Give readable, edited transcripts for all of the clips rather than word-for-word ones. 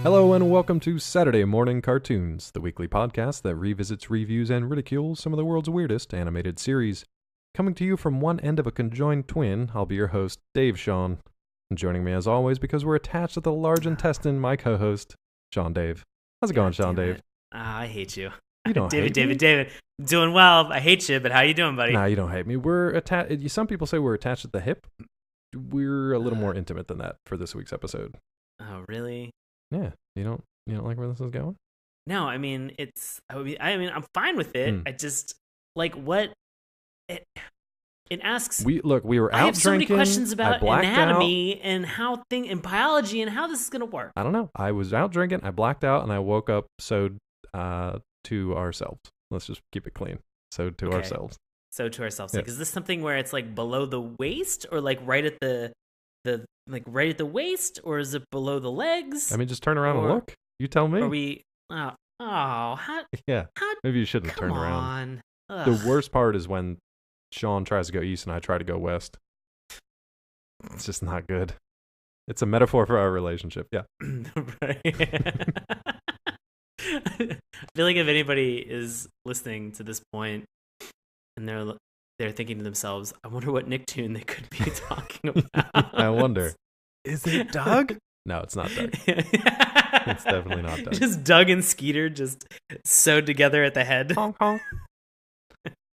Hello and welcome to Saturday Morning Cartoons, the weekly podcast that revisits, reviews, and ridicules some of the world's weirdest animated series. Coming to you from one end of a conjoined twin, I'll be your host, Dave Sean. And joining me as always, because we're attached to the large intestine, my co-host, Sean Dave. How's it going, Sean Dave? I hate you. You don't hate me. David. Doing well. I hate you, but how you doing, buddy? Nah, you don't hate me. We're attached. Some people say we're attached at the hip. We're a little more intimate than that for this week's episode. Oh, really? Yeah. You don't like where this is going? No, I mean I'm fine with it. I just like what it asks. We were out I have so many drinking. questions about anatomy anatomy and and biology and how this is gonna work. I don't know. I was out drinking. I blacked out, and I woke up sewed to ourselves. Let's just keep it clean. Sewed to ourselves. So to ourselves. Yeah. Like, is this something where it's like below the waist, or like right at the right at the waist, or is it below the legs? I mean, just turn around and look. You tell me. Are we? How? Yeah. How, Maybe you shouldn't come turn around. on. The worst part is when Sean tries to go east and I try to go west. It's just not good. It's a metaphor for our relationship. Yeah. Right. I feel like if anybody is listening to this point and they're thinking to themselves, I wonder what Nicktoon they could be talking about. I wonder. Is it Doug? No, it's not Doug. It's definitely not Doug. Just Doug and Skeeter just sewed together at the head. Honk, honk.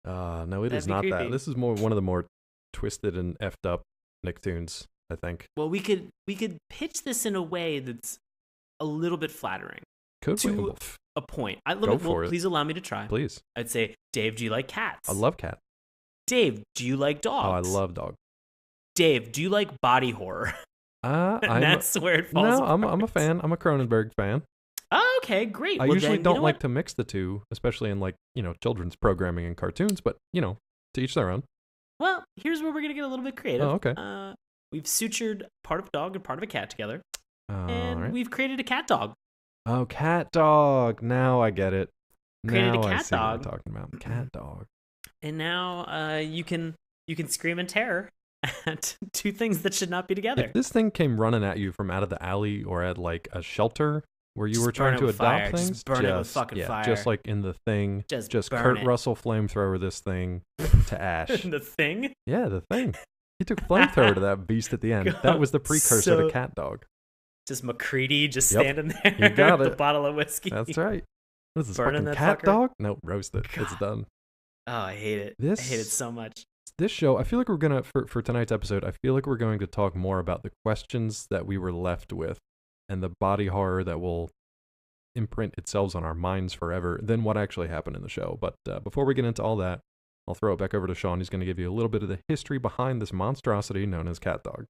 No, it is not creepy. that. This is one of the more twisted and effed up Nicktoons, I think. Well, we could pitch this in a way that's a little bit flattering. Could we? To a point. Please allow me to try. Please. I'd say, Dave, do you like cats? I love cat. Dave, do you like dogs? Oh, I love dog. Dave, do you like body horror? That's where it falls. No, apart. I'm a fan. I'm a Cronenberg fan. Oh, okay, great. I usually don't like to mix the two, especially in children's programming and cartoons, but to each their own. Well, here's where we're gonna get a little bit creative. Oh, okay. We've sutured part of a dog and part of a cat together, and right. we've created a cat dog. Oh, CatDog. Now I get it. Created now a cat I see dog. what you're talking about. CatDog. And now you can scream in terror at two things that should not be together. If this thing came running at you from out of the alley or at like a shelter where you were trying to adopt things, just burn it with fucking fire. Just like in The Thing, Just burn Kurt it. Russell flamethrower this thing to ash. The Thing? Yeah, The Thing. He took flamethrower to that beast at the end. God, that was the precursor so- to CatDog. Just McCready just Yep, standing there you got with it. a bottle of whiskey. That's right. What is this, Burning fucking that fucker? CatDog? No, roast it. God. It's done. Oh, I hate it. This- I hate it so much. This show, I feel like we're going to, for tonight's episode, I feel like we're going to talk more about the questions that we were left with and the body horror that will imprint itself on our minds forever than what actually happened in the show. But before we get into all that, I'll throw it back over to Sean. He's going to give you a little bit of the history behind this monstrosity known as CatDog.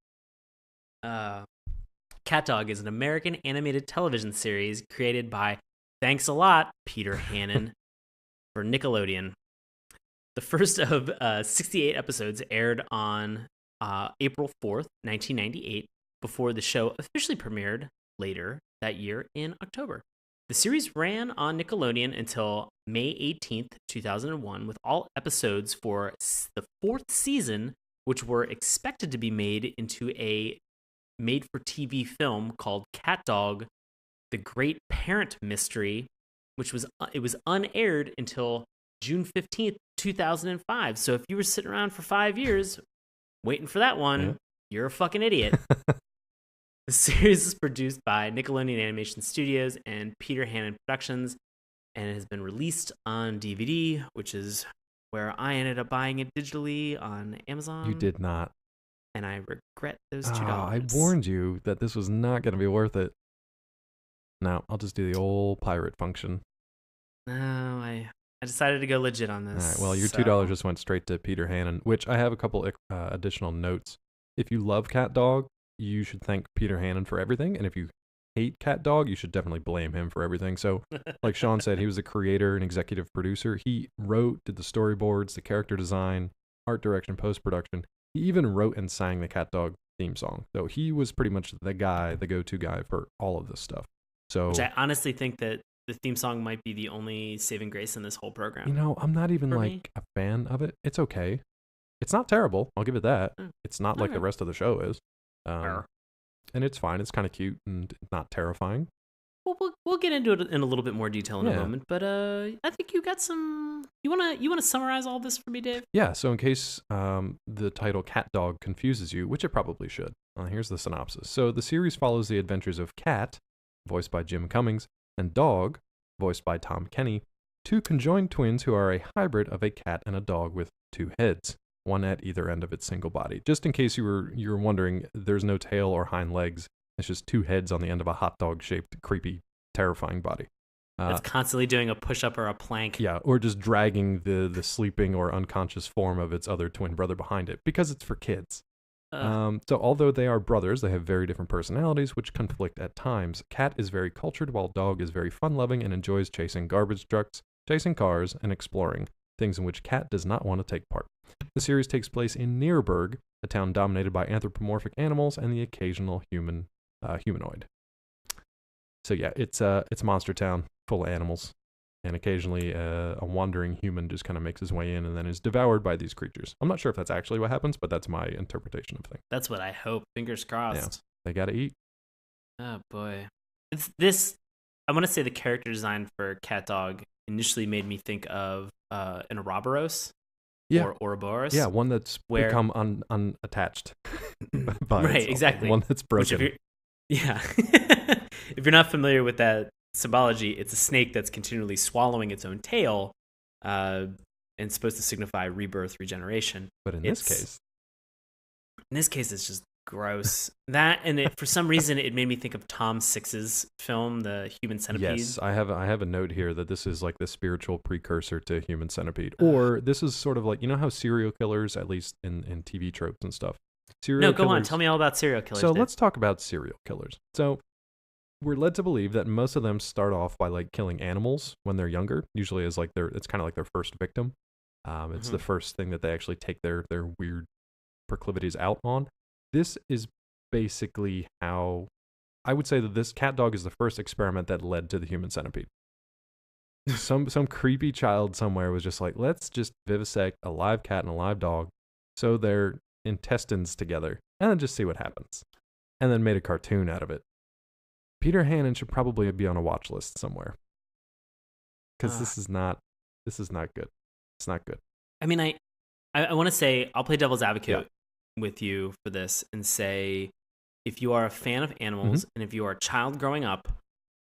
CatDog is an American animated television series created by, thanks a lot, Peter Hannon for Nickelodeon. The first of 68 episodes aired on April 4th, 1998, before the show officially premiered later that year in October. The series ran on Nickelodeon until May 18th, 2001, with all episodes for the fourth season, which were expected to be made into a made-for-TV film called CatDog: The Great Parent Mystery, which was unaired until June 15th, 2005. So if you were sitting around for 5 years waiting for that one, you're a fucking idiot. The series is produced by Nickelodeon Animation Studios and Peter Hannon Productions, and it has been released on DVD, which is where I ended up buying it digitally on Amazon. You did not. And I regret those $2. I warned you that this was not going to be worth it. No, I'll just do the old pirate function. No, I decided to go legit on this. All right, well, your $2 just went straight to Peter Hannon, which I have a couple additional notes. If you love CatDog, you should thank Peter Hannon for everything. And if you hate CatDog, you should definitely blame him for everything. So, like Sean said, he was a creator and executive producer. He wrote, did the storyboards, the character design, art direction, post-production. He even wrote and sang the CatDog theme song. So he was pretty much the go-to guy for all of this stuff. So, which I honestly think that the theme song might be the only saving grace in this whole program. I'm not even like a fan of it. It's okay. It's not terrible. I'll give it that. It's not like the rest of the show is. And it's fine. It's kind of cute and not terrifying. we'll get into it in a little bit more detail in a moment. But I think you got some. You wanna summarize all this for me, Dave? Yeah. So in case the title CatDog confuses you, which it probably should, here's the synopsis. So the series follows the adventures of Cat, voiced by Jim Cummings, and Dog, voiced by Tom Kenny, two conjoined twins who are a hybrid of a cat and a dog with two heads, one at either end of its single body. Just in case you were wondering, there's no tail or hind legs. It's just two heads on the end of a hot dog-shaped, creepy, terrifying body. It's constantly doing a push-up or a plank. Yeah, or just dragging the sleeping or unconscious form of its other twin brother behind it, because it's for kids. So although they are brothers, they have very different personalities, which conflict at times. Cat is very cultured, while Dog is very fun-loving and enjoys chasing garbage trucks, chasing cars, and exploring, things in which Cat does not want to take part. The series takes place in Nuremberg, a town dominated by anthropomorphic animals and the occasional humanoid. So yeah, it's Monster Town, full of animals, and occasionally a wandering human just kind of makes his way in and then is devoured by these creatures. I'm not sure if that's actually what happens, but that's my interpretation of things. That's what I hope. Fingers crossed. Yeah, they gotta eat. Oh boy, it's this. I want to say the character design for CatDog initially made me think of an Ouroboros. Yeah. Or Ouroboros. Yeah, one that's become unattached. Right, exactly. One that's broken. If you're not familiar with that symbology, it's a snake that's continually swallowing its own tail, and supposed to signify rebirth, regeneration. But in this case, it's just gross. That, and for some reason, it made me think of Tom Six's film, The Human Centipede. Yes, I have a note here that this is like the spiritual precursor to Human Centipede, or this is sort of like, you know how serial killers, at least in TV tropes and stuff. Go on, tell me all about serial killers. So let's talk about serial killers. So we're led to believe that most of them start off by like killing animals when they're younger, usually as like it's kind of like their first victim. It's the first thing that they actually take their weird proclivities out on. This is basically how I would say that this CatDog is the first experiment that led to the Human Centipede. Some creepy child somewhere was just like, let's just vivisect a live cat and a live dog, sew their intestines together, and then just see what happens. And then made a cartoon out of it. Peter Hannon should probably be on a watch list somewhere, because this is not good. It's not good. I mean, I want to say, I'll play devil's advocate with you for this and say, if you are a fan of animals and if you are a child growing up,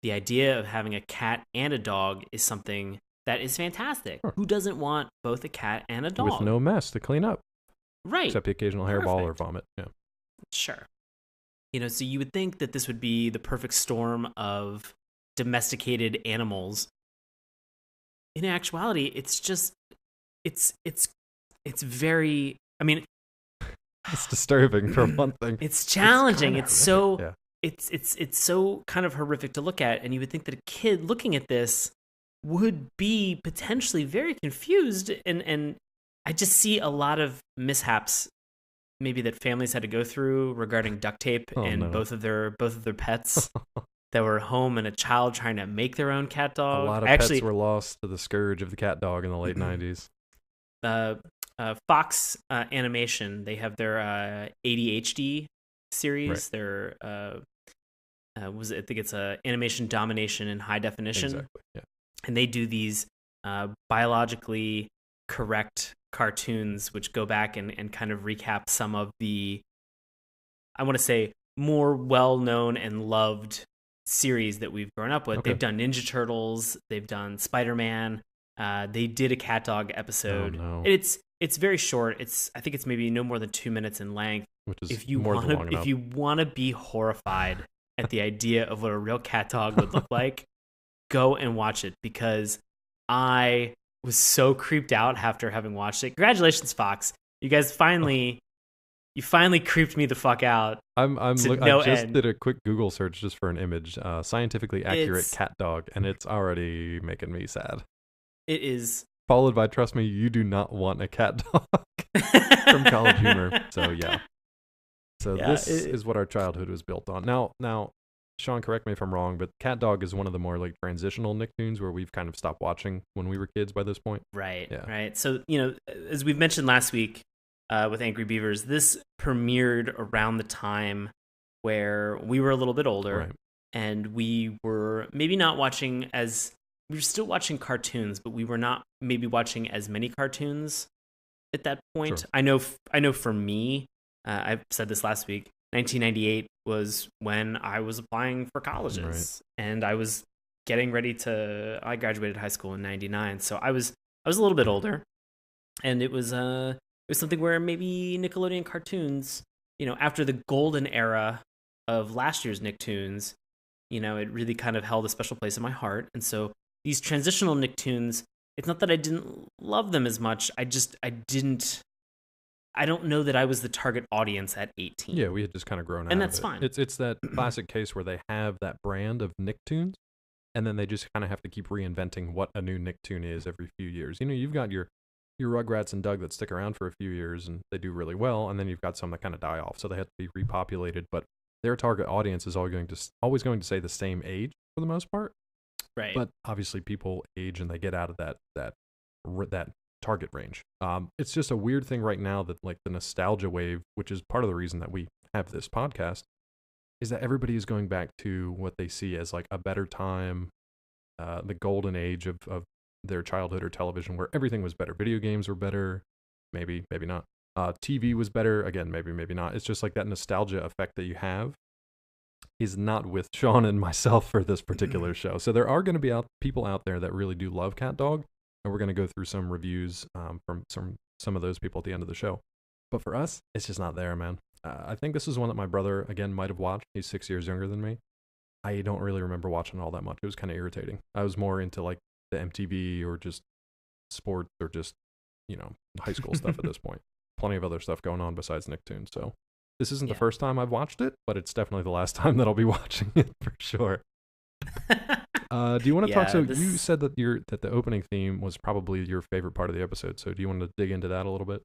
the idea of having a cat and a dog is something that is fantastic. Sure. Who doesn't want both a cat and a dog? With no mess to clean up. Right. Except the occasional hairball or vomit. Yeah. Sure. So you would think that this would be the perfect storm of domesticated animals. In actuality, it's just, it's very, I mean, it's disturbing for one thing. It's challenging. It's so it's so kind of horrific to look at, and you would think that a kid looking at this would be potentially very confused, and I just see a lot of mishaps maybe that families had to go through regarding duct tape both of their pets that were home, and a child trying to make their own cat dog. A lot of pets were lost to the scourge of the cat dog in the late 90s. Fox Animation, they have their ADHD series. Right. Their I think it's animation domination in high definition. Exactly. Yeah. And they do these biologically correct cartoons, which go back and kind of recap some of the, I want to say, more well-known and loved series that we've grown up with. Okay. They've done Ninja Turtles. They've done Spider-Man. They did a CatDog episode. Oh, no. It's very short. I think it's maybe no more than 2 minutes in length. Which is if you want to be horrified at the idea of what a real cat dog would look like, go and watch it, because I was so creeped out after having watched it. Congratulations, Fox! You guys finally creeped me the fuck out. I just did a quick Google search just for an image, scientifically accurate cat dog, and it's already making me sad. It is. Followed by, trust me, you do not want a cat dog from College Humor. So yeah. This is what our childhood was built on. Now, Sean, correct me if I'm wrong, but CatDog is one of the more like transitional Nicktoons where we've kind of stopped watching when we were kids by this point. Right. Yeah. Right. So, as we've mentioned last week with Angry Beavers, this premiered around the time where we were a little bit older. Right. and we were maybe not watching as we were still watching cartoons, but we were not maybe watching as many cartoons at that point. Sure. I know for me, I said this last week. 1998 was when I was applying for colleges, and I was getting ready to. I graduated high school in '99, so I was a little bit older, and it was something where maybe Nickelodeon cartoons, after the golden era of last year's Nicktoons, it really kind of held a special place in my heart, and so these transitional Nicktoons. It's not that I didn't love them as much. I don't know that I was the target audience at 18. Yeah, we had just kind of grown out and of that's it. fine. It's that classic case where they have that brand of Nicktoons, and then they just kind of have to keep reinventing what a new Nicktoon is every few years. You've got your Rugrats and Doug that stick around for a few years and they do really well, and then you've got some that kind of die off, so they have to be repopulated. But their target audience is always going to say the same age for the most part. Right. But obviously, people age and they get out of that target range. It's just a weird thing right now that like the nostalgia wave, which is part of the reason that we have this podcast, is that everybody is going back to what they see as like a better time, the golden age of their childhood or television, where everything was better. Video games were better, maybe not. TV was better, again, maybe not. It's just like that nostalgia effect that you have is not with Sean and myself for this particular show. So there are going to be people out there that really do love CatDog, and we're going to go through some reviews from some of those people at the end of the show. But for us, it's just not there, man. I think this is one that my brother, again, might have watched. He's 6 years younger than me. I don't really remember watching all that much. It was kind of irritating. I was more into like the MTV or just sports or just, high school stuff at this point. Plenty of other stuff going on besides Nicktoons. So this isn't the first time I've watched it, but it's definitely the last time that I'll be watching it for sure. Do you want to talk? So you said that the opening theme was probably your favorite part of the episode. So do you want to dig into that a little bit?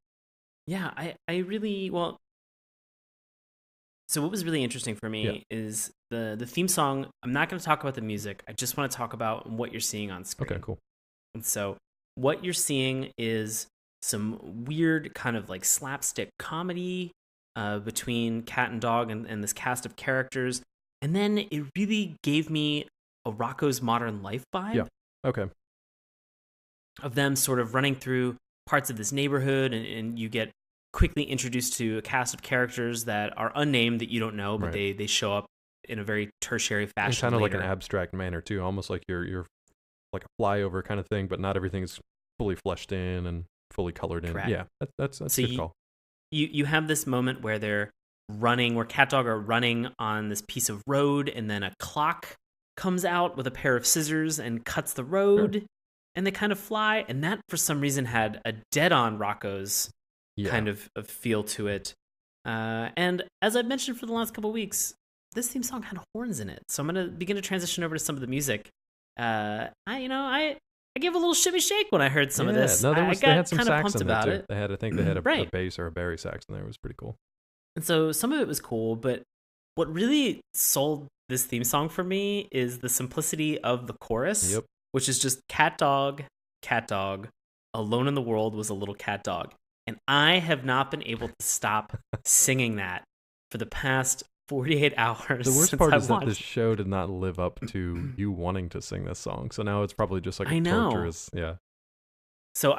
Yeah, I really well. So what was really interesting for me is the theme song. I'm not going to talk about the music. I just want to talk about what you're seeing on screen. Okay, cool. And so what you're seeing is some weird kind of like slapstick comedy between Cat and Dog and this cast of characters. And then it really gave me a Rocko's Modern Life vibe. Yeah, okay. Of them sort of running through parts of this neighborhood, and you get quickly introduced to a cast of characters that are unnamed that you don't know, but they show up in a very tertiary fashion. Kind of like an abstract manner too, almost like you're like a flyover kind of thing, but not everything is fully fleshed in and fully colored in. Correct. Yeah, that's so a good call. You have this moment where they're running, where CatDog are running on this piece of road, and then a clock comes out with a pair of scissors and cuts the road, sure. And they kind of fly, and that for some reason had a dead-on Rocko's kind of feel to it. And as I've mentioned for the last couple of weeks, this theme song had horns in it, so I'm gonna begin to transition over to some of the music. I gave a little shimmy shake when I heard some of this. No, they had some sax in there too. It. I think they had a bass or a bari sax in there. It was pretty cool. And so some of it was cool, but what really sold this theme song for me is the simplicity of the chorus, which is just cat dog, alone in the world was a little cat dog. And I have not been able to stop singing that for the past 48 hours. The worst part is that this show did not live up to you wanting to sing this song. So now it's probably just like torturous. Yeah. So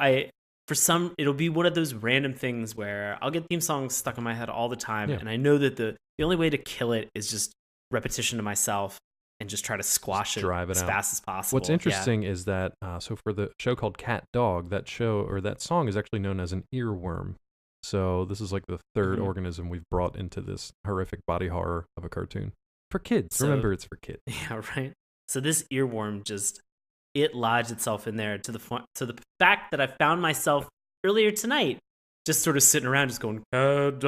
it'll be one of those random things where I'll get theme songs stuck in my head all the time. Yeah. And I know that the only way to kill it is just repetition to myself and just try to squash it as fast as possible. What's interesting is that, so for the show called CatDog, that song is actually known as an earworm. So this is like the third organism we've brought into this horrific body horror of a cartoon. For kids. Remember, it's for kids. Yeah, right. So this earworm it lodged itself in there to the fact that I found myself earlier tonight just sort of sitting around just going, cat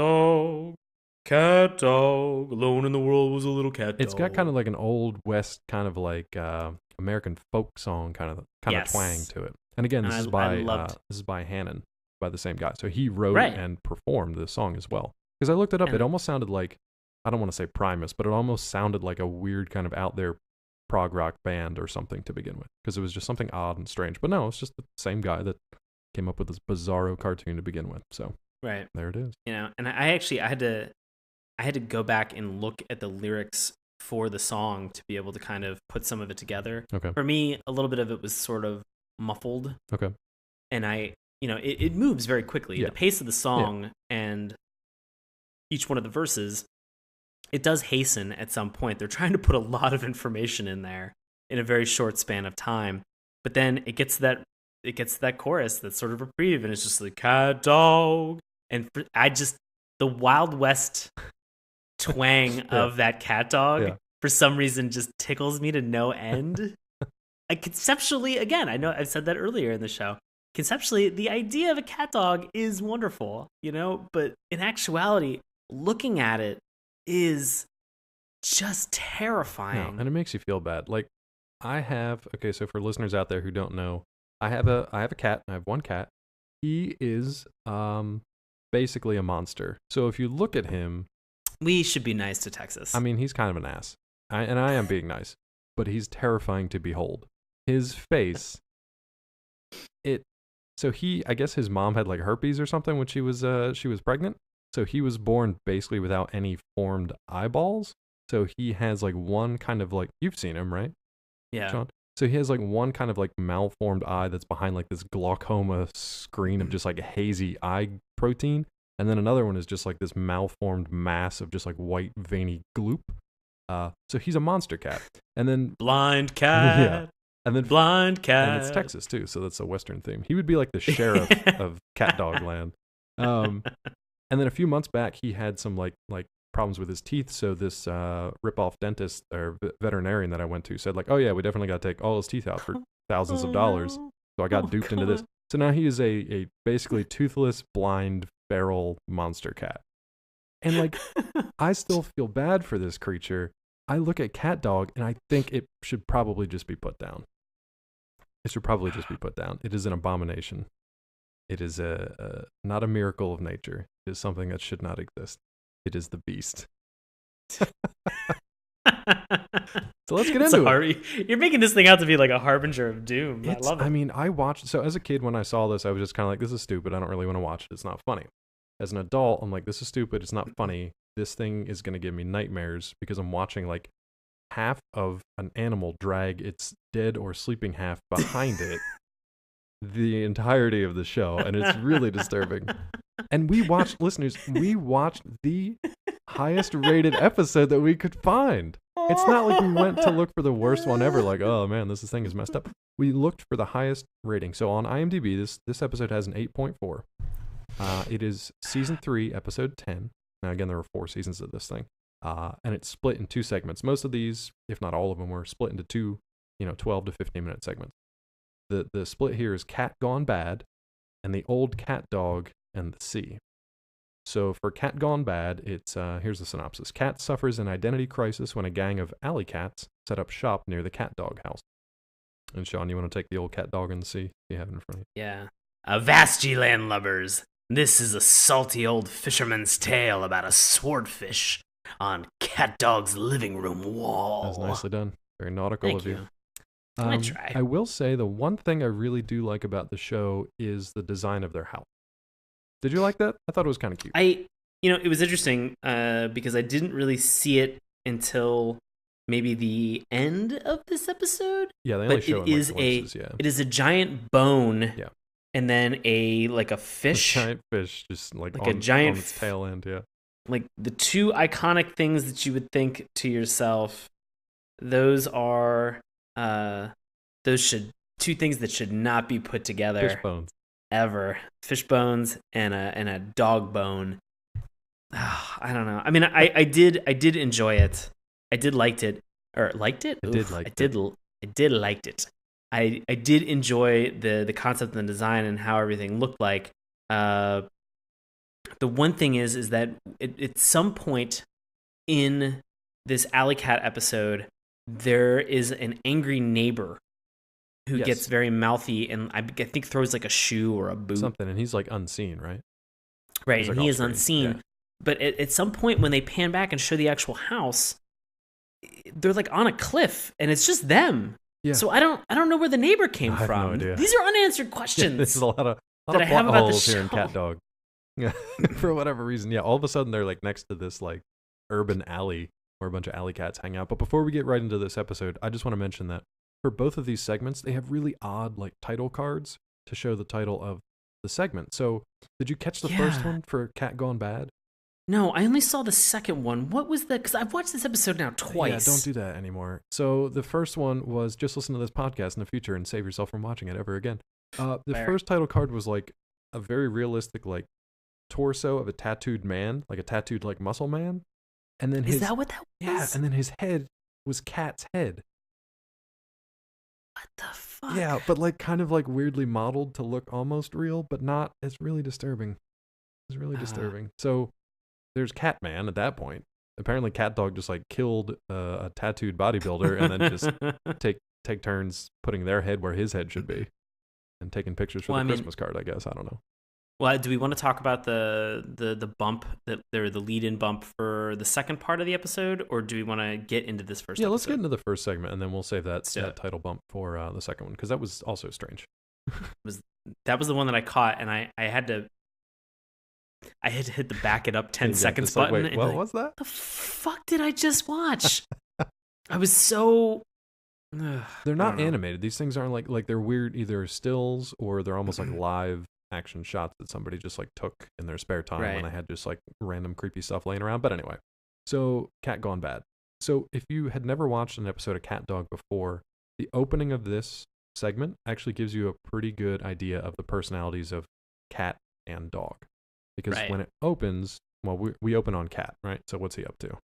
dog, alone in the world was a little cat dog. It's got kind of like an old west kind of like American folk song kind of twang to it. And again, this is by Hannon, by the same guy. So he wrote and performed the song as well. Because I looked it up, it almost sounded like, I don't want to say Primus, but it almost sounded like a weird kind of out there prog rock band or something to begin with. Because it was just something odd and strange. But no, it's just the same guy that came up with this bizarro cartoon to begin with. So there it is. And I had to go back and look at the lyrics for the song to be able to kind of put some of it together. Okay. For me, a little bit of it was sort of muffled. Okay. And it moves very quickly. Yeah. The pace of the song and each one of the verses, it does hasten at some point. They're trying to put a lot of information in there in a very short span of time. But then it gets to that chorus that's sort of reprieve, and it's just like cat dog. And the Wild West twang of that cat dog for some reason just tickles me to no end. Conceptually, again, I know I've said that earlier in the show. Conceptually, the idea of a cat dog is wonderful, but in actuality, looking at it is just terrifying. No, and it makes you feel bad. Like so for listeners out there who don't know, I have a cat. I have one cat. He is basically a monster. So if you look at him, we should be nice to Texas. I mean, he's kind of an ass. And I am being nice, but he's terrifying to behold. His face, I guess his mom had like herpes or something when she was pregnant. So he was born basically without any formed eyeballs. So he has like one kind of like, you've seen him, right? Yeah. Sean? So he has like one kind of like malformed eye that's behind like this glaucoma screen of just like hazy eye protein. And then another one is just like this malformed mass of just like white veiny gloop. So he's a monster cat. And then blind cat. Yeah. And then blind cat. And it's Texas too, so that's a Western theme. He would be like the sheriff of CatDog land. And then a few months back, he had some like problems with his teeth. So this rip-off dentist or veterinarian that I went to said like, oh yeah, we definitely got to take all his teeth out for thousands of dollars. So I got duped into this. So now he is a basically toothless, blind, feral monster cat. And like, I still feel bad for this creature. I look at CatDog and I think it should probably just be put down. It should probably just be put down. It is an abomination. It is not a miracle of nature. It is something that should not exist. It is the beast. So let's get into it. You're making this thing out to be like a harbinger of doom. I love it. I mean, so as a kid when I saw this, I was just kind of like, this is stupid. I don't really want to watch it. It's not funny. As an adult, I'm like, this is stupid. It's not funny. This thing is going to give me nightmares because I'm watching like half of an animal drag its dead or sleeping half behind it the entirety of the show, and it's really disturbing. And we watched the highest rated episode that we could find. It's not like we went to look for the worst one ever, like, oh man, this thing is messed up. We looked for the highest rating. So on IMDb, this episode has an 8.4. It is season 3, episode 10. Now again, there were 4 seasons of this thing. And it's split in 2 segments. Most of these, if not all of them, were split into 2, 12 to 15-minute segments. The split here is Cat Gone Bad and the Old Cat Dog and the Sea. So for Cat Gone Bad, it's here's the synopsis. Cat suffers an identity crisis when a gang of alley cats set up shop near the cat dog house. And Sean, you want to take the Old Cat Dog and the Sea? You have it in front of you. Yeah. Avast ye landlubbers. This is a salty old fisherman's tale about a swordfish on CatDog's living room wall. That was nicely done. Very nautical of you. I try. I will say the one thing I really do like about the show is the design of their house. Did you like that? I thought it was kind of cute. It was interesting because I didn't really see it until maybe the end of this episode. Yeah, they only show it in glimpses, yeah. It is a giant bone. Yeah. And then a fish. A giant fish, just like a giant on its tail end, yeah. Like the 2 iconic things that you would think to yourself, those are 2 things that should not be put together. Fish bones. Ever. Fish bones and a dog bone. I don't know. I mean, I did enjoy it. I did liked it. Or liked it? I did like it. I did liked it. I did enjoy the concept and the design and how everything looked like. The one thing is that at some point in this Alley Cat episode, there is an angry neighbor who gets very mouthy and I think throws like a shoe or a boot. Something, and he's like unseen, right? Right, he's and like he is screen. unseen. Yeah. But at some point when they pan back and show the actual house, they're like on a cliff and it's just them. Yeah. So I don't know where the neighbor came from. No idea. These are unanswered questions. Yeah, this is a lot of I have about holes the here in CatDog. Yeah, for whatever reason. Yeah, all of a sudden they're like next to this like urban alley where a bunch of alley cats hang out. But before we get right into this episode, I just want to mention that for both of these segments, they have really odd like title cards to show the title of the segment. So did you catch the first one for Cat Gone Bad? No, I only saw the second one. What was that? Because I've watched this episode now twice. Yeah, don't do that anymore. So the first one was just listen to this podcast in the future and save yourself from watching it ever again. The first title card was like a very realistic like torso of a tattooed man, like a tattooed like muscle man. And then is that what that was? Yeah, and then his head was Cat's head. What the fuck? Yeah, but like kind of like weirdly modeled to look almost real, but not. It's really disturbing. It's really disturbing. So there's Catman at that point. Apparently CatDog just like killed a tattooed bodybuilder and then just take turns putting their head where his head should be and taking pictures for the Christmas card, I guess. I don't know. Well, do we want to talk about the bump the lead-in bump for the second part of the episode, or do we want to get into this first episode? Let's get into the first segment and then we'll save that title bump for the second one, because that was also strange. That was the one that I caught, and I had to hit the back it up 10 seconds button. Wait, what was that? The fuck did I just watch? I was so... They're not animated. These things aren't like they're weird either stills or they're almost like live action shots that somebody just like took in their spare time when they had just like random creepy stuff laying around. But anyway, so Cat Gone Bad. So if you had never watched an episode of CatDog before, the opening of this segment actually gives you a pretty good idea of the personalities of cat and dog. Because when it opens, well, we open on Cat, right? So what's he up to?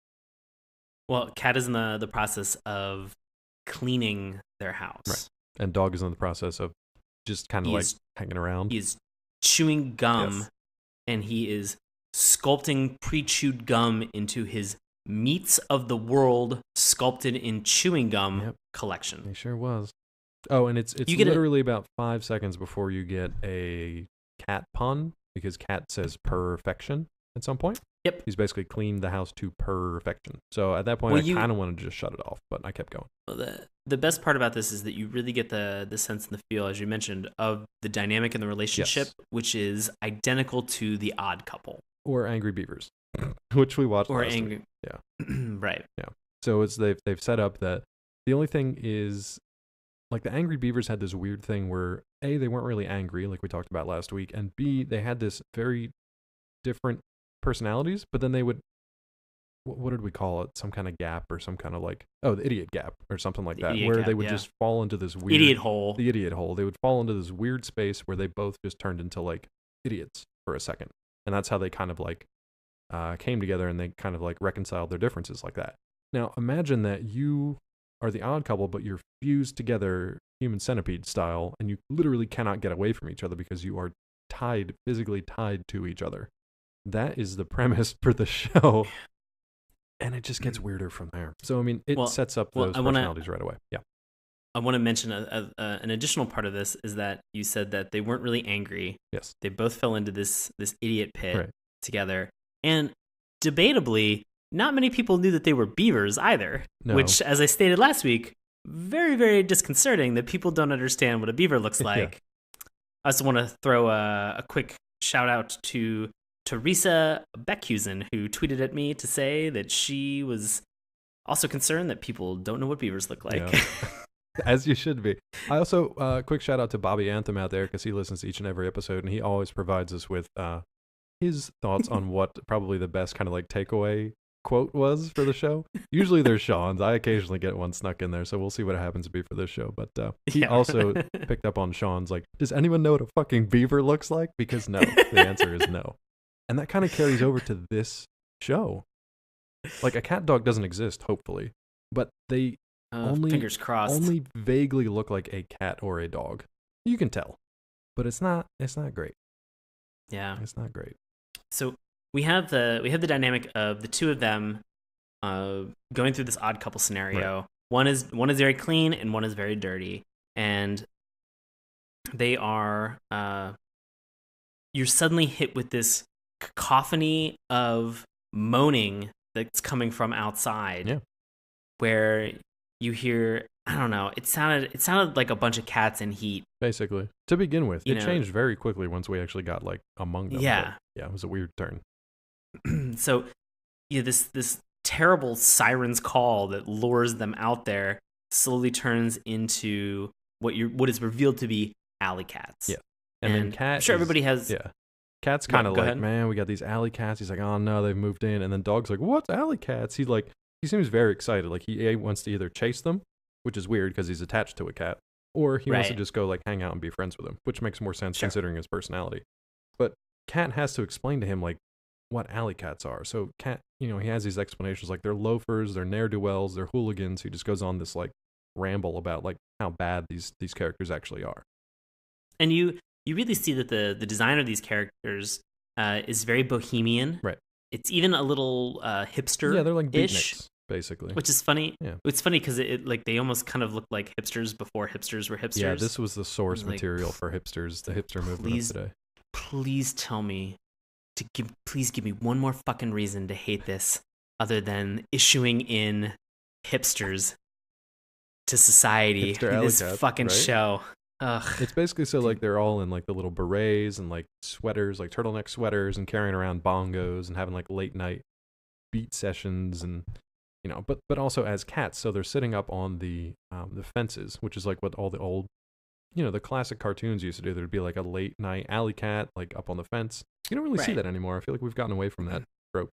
Well, Cat is in the process of cleaning their house. Right. And Dog is in the process of just kind of like hanging around. He's chewing gum, and he is sculpting pre-chewed gum into his Meats of the World sculpted in chewing gum collection. He sure was. Oh, and it's literally about 5 seconds before you get a cat pun, because Cat says perfection at some point. Yep. He's basically cleaned the house to perfection. So at that point, I kind of wanted to just shut it off, but I kept going. Well, the best part about this is that you really get the sense and the feel, as you mentioned, of the dynamic in the relationship, which is identical to The Odd Couple. Or Angry Beavers, which we watched last week. Yeah. Right. Yeah. So they've set up that the only thing is, like, the Angry Beavers had this weird thing where A, they weren't really angry, like we talked about last week, and B, they had this very different personalities, but then they would, what did we call it? Some kind of gap or some kind of like, the idiot gap or something like that, where they would just fall into this weird idiot hole. The idiot hole. They would fall into this weird space where they both just turned into like idiots for a second. And that's how they kind of like came together, and they kind of like reconciled their differences like that. Now imagine that you are the odd couple, but you're fused together human centipede style, and you literally cannot get away from each other because you are physically tied to each other. That is the premise for the show, and it just gets weirder from there. So, I mean, it sets up those personalities right away. Yeah. I want to mention an additional part of this is that you said that they weren't really angry. Yes. They both fell into this idiot pit together. And debatably, not many people knew that they were beavers either, which, as I stated last week, very, very disconcerting that people don't understand what a beaver looks like. I also want to throw a quick shout out to Teresa Beckhusen, who tweeted at me to say that she was also concerned that people don't know what beavers look like. Yeah. As you should be. I also, quick shout out to Bobby Anthem out there, because he listens to each and every episode, and he always provides us with his thoughts on what probably the best kind of like takeaway quote was for the show. Usually there's Sean's. I occasionally get one snuck in there, so we'll see what it happens to be for this show. But he also picked up on Sean's like, does anyone know what a fucking beaver looks like? Because no, the answer is no. And that kind of carries over to this show. Like, a cat dog doesn't exist, hopefully, but they fingers crossed, only vaguely look like a cat or a dog. You can tell, but it's not great. Yeah, it's not great. So we have the dynamic of the two of them going through this odd couple scenario. Right. One is very clean and one is very dirty, and they are you're suddenly hit with this cacophony of moaning that's coming from outside, where you hear, I don't know, it sounded like a bunch of cats in heat, basically, to begin with. It changed very quickly once we actually got like among them. Yeah, it was a weird turn. So this terrible siren's call that lures them out there slowly turns into what is revealed to be alley cats. Yeah. And then Cat, I'm sure everybody has. Yeah. Cat's kind of Go like, ahead. man, we got these alley cats. He's like, oh no, they've moved in. And then Dog's like, what's alley cats? He seems very excited. Like he wants to either chase them, which is weird because he's attached to a cat, or he wants to just go like hang out and be friends with them, which makes more sense considering his personality. But Cat has to explain to him like what alley cats are. So Cat, he has these explanations like they're loafers, they're ne'er-do-wells, they're hooligans. He just goes on this like ramble about like how bad these characters actually are. And you really see that the design of these characters is very bohemian. Right. It's even a little hipster. Yeah, they're like beatniks, basically. Which is funny. Yeah. It's funny because it like they almost kind of look like hipsters before hipsters were hipsters. Yeah, this was the source material for hipsters, the hipster movement of today. Please tell me please give me one more fucking reason to hate this other than issuing in hipsters to society. This fucking show. Ugh. It's basically so like they're all in like the little berets and like sweaters, like turtleneck sweaters, and carrying around bongos and having like late night beat sessions, and but also as cats. So they're sitting up on the fences, which is like what all the old, the classic cartoons used to do. There'd be like a late night alley cat like up on the fence. You don't really see that anymore. I feel like we've gotten away from that trope.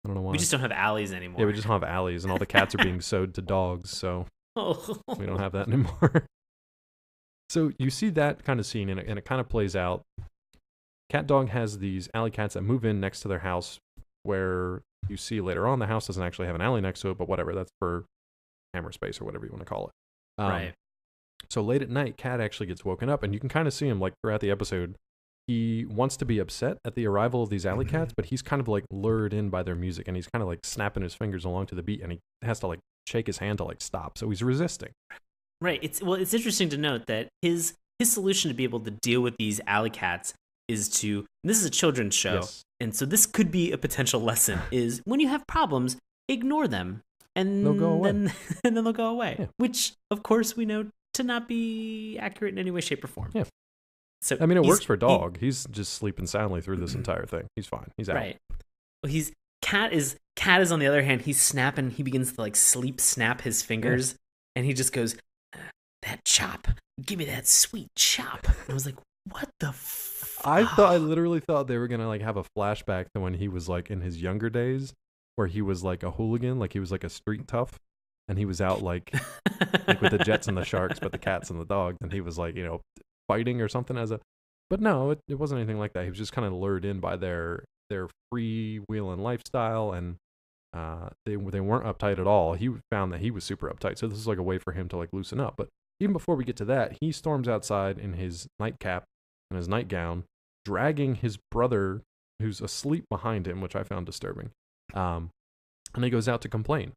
I don't know why. We just don't have alleys anymore. Yeah, we just don't have alleys, and all the cats are being sold to dogs, so we don't have that anymore. So you see that kind of scene, and it kind of plays out. CatDog has these alley cats that move in next to their house, where you see later on the house doesn't actually have an alley next to it, but whatever, that's for camera space or whatever you want to call it. Right. So late at night, Cat actually gets woken up, and you can kind of see him like throughout the episode. He wants to be upset at the arrival of these alley cats, but he's kind of like lured in by their music, and he's kind of like snapping his fingers along to the beat, and he has to like shake his hand to like stop. So he's resisting. Right. It's interesting to note that his solution to be able to deal with these alley cats is to, and this is a children's show, yes. And so this could be a potential lesson, is when you have problems, ignore them, and they'll go away. and then they'll go away, yeah. Which, of course, we know to not be accurate in any way, shape, or form. Yeah. So I mean, it works for Dog. He's just sleeping soundly through this entire thing. He's fine. He's out. Right. Well, Cat is on the other hand, he's snapping. He begins to like sleep snap his fingers, and he just goes, "That chop, give me that sweet chop." And I was like, "What the?" I literally thought they were gonna like have a flashback to when he was like in his younger days, where he was like a hooligan, like he was like a street tough, and he was out like with the Jets and the Sharks, but the cats and the dogs, and he was like fighting or something but no, it wasn't anything like that. He was just kind of lured in by their freewheeling lifestyle, and they weren't uptight at all. He found that he was super uptight, so this is like a way for him to like loosen up. But even before we get to that, he storms outside in his nightcap and his nightgown, dragging his brother who's asleep behind him, which I found disturbing. And he goes out to complain.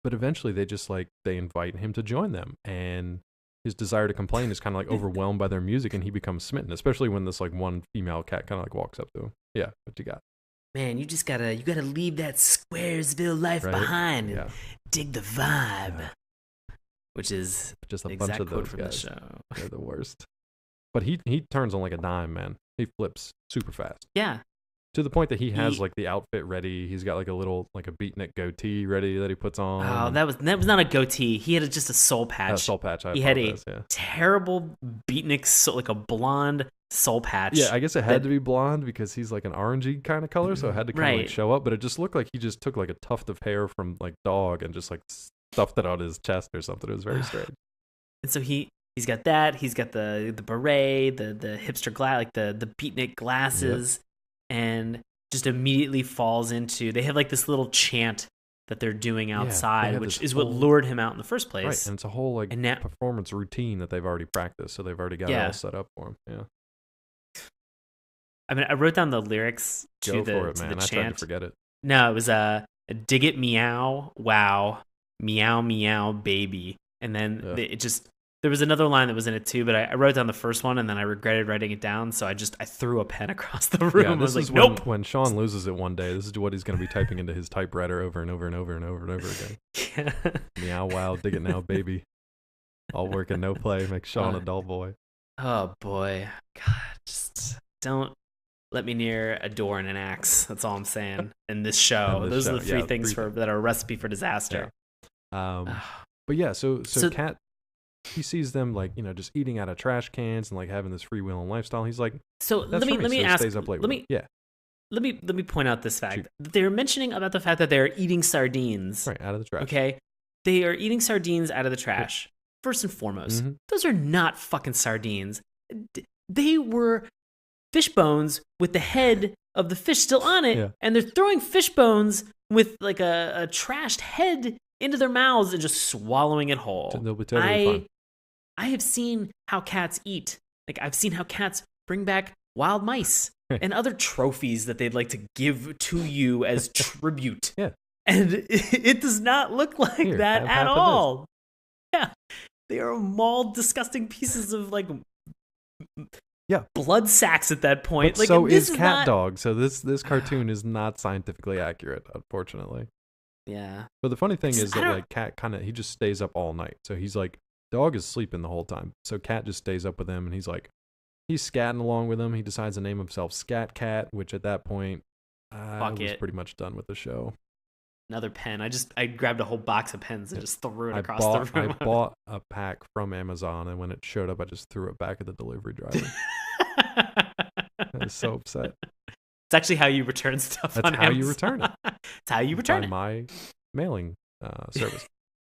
But eventually they invite him to join them, and his desire to complain is kind of like overwhelmed by their music, and he becomes smitten, especially when this like one female cat kind of like walks up to him. Yeah, what you got? Man, you gotta leave that Squaresville life behind and dig the vibe. Yeah. Which is just a the bunch of those from guys. The show. They're the worst. But he turns on like a dime, man. He flips super fast. Yeah. To the point that he has like the outfit ready. He's got like a little like a beatnik goatee ready that he puts on. Oh, that was not a goatee. He had just a soul patch. Soul patch. He had a terrible beatnik, like a blonde soul patch. Yeah, I guess it had to be blonde because he's like an orangey kind of color, so it had to kind of like show up. But it just looked like he just took like a tuft of hair from like Dog and just like stuffed it on his chest or something. It was very strange. And so he's got that. He's got the beret, the hipster like the beatnik glasses. Yep. And just immediately falls into, they have like this little chant that they're doing outside, which is what lured him out in the first place. Right, and it's a whole like performance routine that they've already practiced, so they've already got it all set up for him. Yeah. I mean, I wrote down the lyrics to the chant. I tried to forget it. No, it was dig it meow, wow, meow meow baby. And then there was another line that was in it too, but I wrote down the first one and then I regretted writing it down, so I threw a pen across the room. Yeah, this I was is like, nope. When Sean loses it one day, this is what he's going to be typing into his typewriter over and over and over and over and over again. Yeah. Meow, wow, dig it now, baby. All work and no play makes Sean a dull boy. Oh boy, God, just don't let me near a door and an axe. That's all I'm saying. In this show, those are the three things that are a recipe for disaster. Yeah. But yeah, so Cat, he sees them like, just eating out of trash cans and like having this freewheeling lifestyle. He's like, so let me ask. Stays up late Let me point out this fact. They're mentioning about the fact that they're eating sardines. Right, out of the trash. Okay, they are eating sardines out of the trash. First and foremost, those are not fucking sardines. They were fish bones with the head of the fish still on it, and they're throwing fish bones with like a trashed head into their mouths and just swallowing it whole. They'll be totally fine. I have seen how cats eat. Like, I've seen how cats bring back wild mice and other trophies that they'd like to give to you as tribute. Yeah. And it does not look like that at all. Yeah. They are mauled, disgusting pieces of, like, blood sacks at that point. But like, so is CatDog. So this cartoon is not scientifically accurate, unfortunately. Yeah. But the funny thing is that, like, Cat he just stays up all night. So he's like, Dog is sleeping the whole time. So Cat just stays up with him, and he's scatting along with him. He decides to name himself Scat Cat, which at that point, I was pretty much done with the show. Another pen. I grabbed a whole box of pens and just threw it across the room. I bought a pack from Amazon, and when it showed up, I just threw it back at the delivery driver. I was so upset. It's actually how you return stuff on Amazon. That's how you return it. It's how you return it. My mailing service.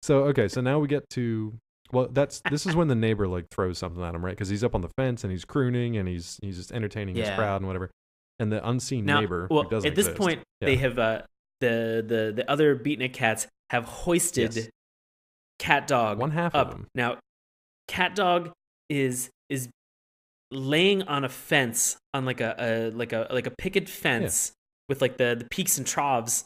So now we get to... Well, this is when the neighbor like throws something at him, right? Because he's up on the fence and he's crooning and he's just entertaining his crowd and whatever. And the unseen neighbor who doesn't at this point, they have the other beatnik cats have hoisted CatDog one half up. Of them. Now, CatDog is laying on a fence on like a picket fence with like the peaks and troughs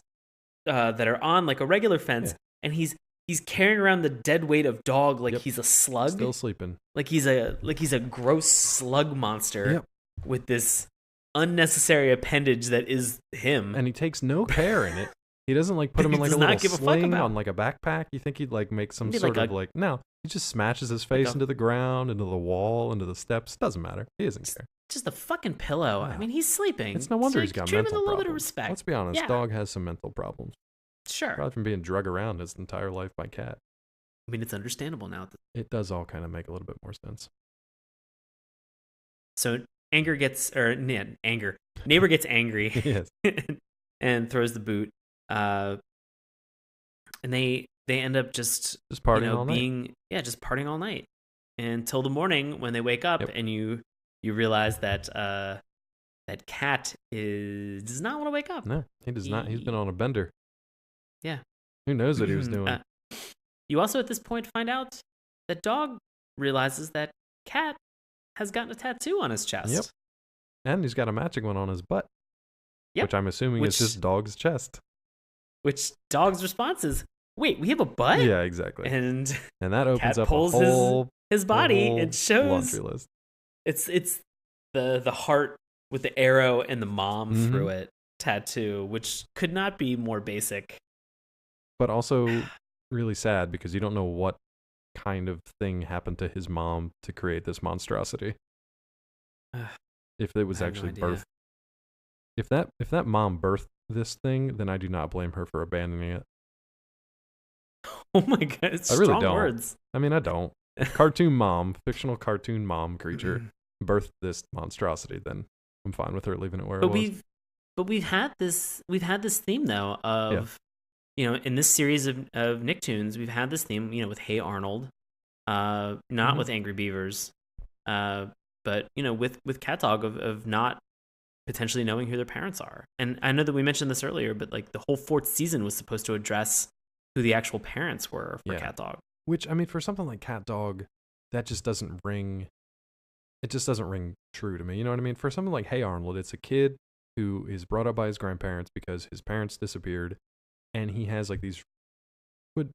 that are on like a regular fence, and he's carrying around the dead weight of Dog like he's a slug. Still sleeping. Like he's a gross slug monster with this unnecessary appendage that is him. And he takes no care in it. He doesn't like put him in like a little sling on like a backpack. You think he'd like make some sort of like no. He just smashes his face into the ground, into the wall, into the steps. Doesn't matter. He doesn't care. Just a fucking pillow. I mean, he's sleeping. It's no wonder he's got mental problems. A little bit of respect. Let's be honest. Dog has some mental problems. Sure. Probably from being drug around his entire life by Cat. I mean, it's understandable now. It does all kind of make a little bit more sense. So Neighbor gets angry and throws the boot. And they end up just partying all night. Just partying all night until the morning when they wake up and you realize that that Cat does not want to wake up. No, he does not. He's been on a bender. Yeah. Who knows what he was doing? You also at this point find out that Dog realizes that Cat has gotten a tattoo on his chest. Yep. And he's got a matching one on his butt. Yep. Which I'm assuming is just Dog's chest. Which Dog's response is, wait, we have a butt? Yeah, exactly. And that opens Cat up pulls a whole his body. It shows laundry list. It's the heart with the arrow and the mom through it tattoo, which could not be more basic. But also really sad because you don't know what kind of thing happened to his mom to create this monstrosity. If it was actually birth. If that mom birthed this thing, then I do not blame her for abandoning it. Oh my god, it's I really strong don't. words. I mean, I don't. If fictional cartoon mom creature birthed this monstrosity, then I'm fine with her leaving it where it was. But we've had this theme though of in this series of Nicktoons, we've had this theme, with Hey Arnold, not with Angry Beavers, but with CatDog of not potentially knowing who their parents are. And I know that we mentioned this earlier, but like the whole fourth season was supposed to address who the actual parents were for CatDog. Which, I mean, for something like CatDog, that just doesn't ring. It just doesn't ring true to me. You know what I mean? For something like Hey Arnold, it's a kid who is brought up by his grandparents because his parents disappeared, and he has like these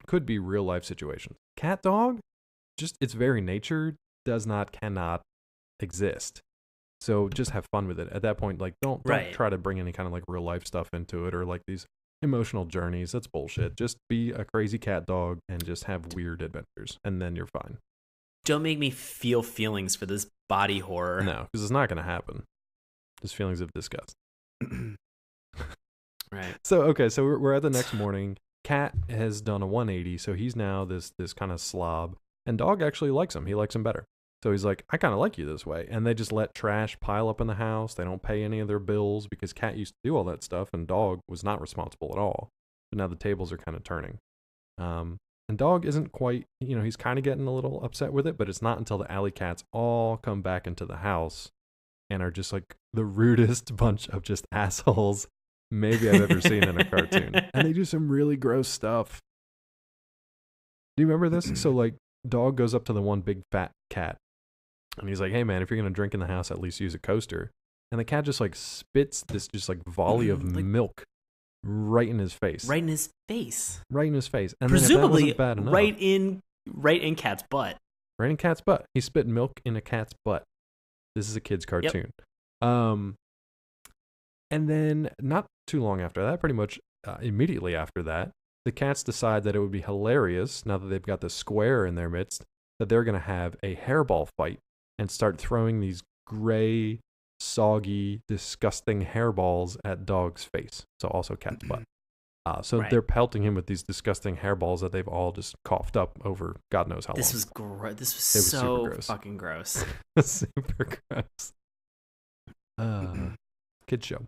could be real life situations. CatDog, just its very nature cannot exist. So just have fun with it. At that point, like don't try to bring any kind of like real life stuff into it or like these emotional journeys. That's bullshit. Just be a crazy CatDog and just have weird adventures, and then you're fine. Don't make me feel feelings for this body horror. No, because it's not going to happen. just feelings of disgust. Right. So we're at the next morning. Cat has done a 180, so he's now this kind of slob, and Dog actually likes him. He likes him better. So he's like, I kind of like you this way. And they just let trash pile up in the house. They don't pay any of their bills because Cat used to do all that stuff, and Dog was not responsible at all. But now the tables are kind of turning. And Dog isn't quite, he's kind of getting a little upset with it, but it's not until the alley cats all come back into the house and are just like the rudest bunch of just assholes maybe I've ever seen in a cartoon. And they do some really gross stuff. Do you remember this? So like Dog goes up to the one big fat cat and he's like, hey man, if you're going to drink in the house, at least use a coaster. And the cat just like spits this just like volley of milk right in his face. Right in his face. Right in his face. And presumably then if that wasn't bad enough, right in Cat's butt. Right in Cat's butt. He spit milk in a cat's butt. This is a kid's cartoon. Yep. And then not too long after that, pretty much immediately after that, the cats decide that it would be hilarious, now that they've got the square in their midst, that they're going to have a hairball fight and start throwing these gray, soggy, disgusting hairballs at Dog's face. So also Cat's butt. So they're pelting him with these disgusting hairballs that they've all just coughed up over God knows how long. This was so gross. Fucking gross. Super gross. Kid show.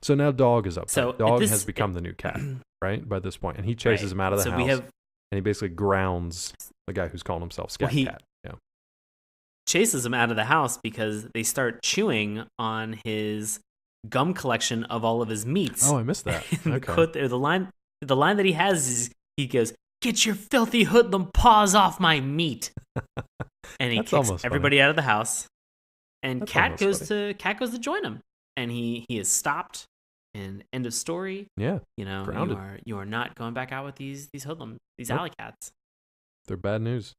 So now Dog is up. So Dog has become the new cat, right? By this point, and he chases him out of the house. And he basically grounds the guy who's calling himself Scat Cat. Yeah. Chases him out of the house because they start chewing on his gum collection of all of his meats. Oh, I missed that. Okay. The line that he has is, he goes, "Get your filthy hoodlum paws off my meat," and he kicks everybody out of the house. And Cat goes to join him, and he is stopped. And end of story. Yeah. Grounded. You are not going back out with these hoodlums, these alley cats. They're bad news.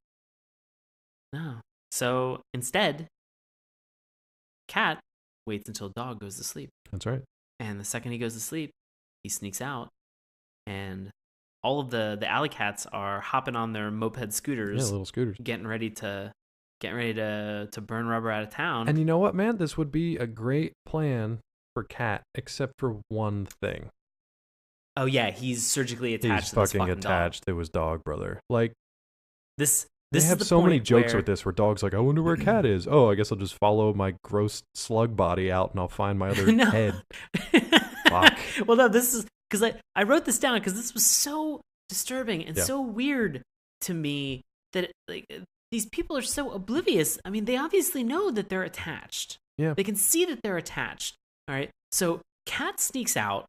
No. So instead, Cat waits until Dog goes to sleep. That's right. And the second he goes to sleep, he sneaks out, and all of the alley cats are hopping on their moped scooters. Yeah, little scooters. Getting ready to burn rubber out of town. And you know what, man? This would be a great plan for Cat, except for one thing. Oh yeah, he's surgically attached. He's fucking attached to his dog, brother. Like this. They have so many jokes with this, where Dog's like, "I wonder where Cat is." Oh, I guess I'll just follow my gross slug body out, and I'll find my other head. Fuck. Well, no, this is because I wrote this down because this was so disturbing and so weird to me that these people are so oblivious. I mean, they obviously know that they're attached. Yeah, they can see that they're attached. All right, so Cat sneaks out,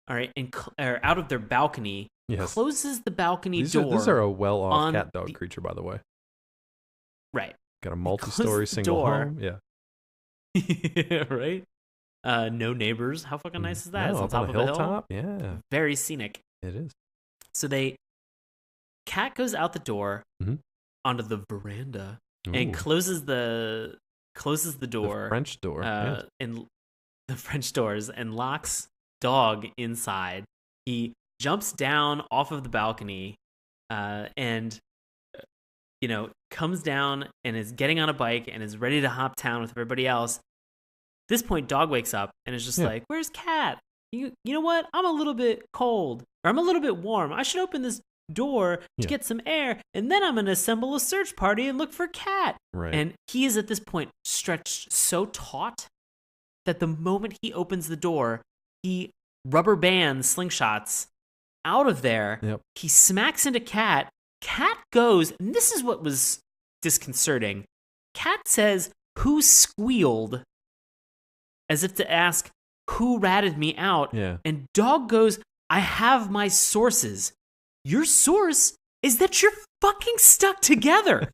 all right, and out of their balcony, closes the balcony door. These are a well-off cat dog creature, by the way. Right. Got a multi-story single home. Yeah. Right. No neighbors. How fucking nice is that? No, it's on top of a hilltop. Yeah. Very scenic. It is. So Cat goes out the door onto the veranda and closes the door. The French door. And the French doors, and locks Dog inside. He jumps down off of the balcony and comes down and is getting on a bike and is ready to hop town with everybody else. At this point, Dog wakes up and is just like, "Where's Cat? You know what? I'm a little bit cold, or I'm a little bit warm. I should open this door to get some air, and then I'm going to assemble a search party and look for Cat." Right. And he is at this point stretched so taut that the moment he opens the door, he rubber bands, slingshots out of there. Yep. He smacks into Cat. Cat goes, and this is what was disconcerting. Cat says, "Who squealed?" as if to ask, who ratted me out? Yeah. And Dog goes, "I have my sources." Your source is that you're fucking stuck together.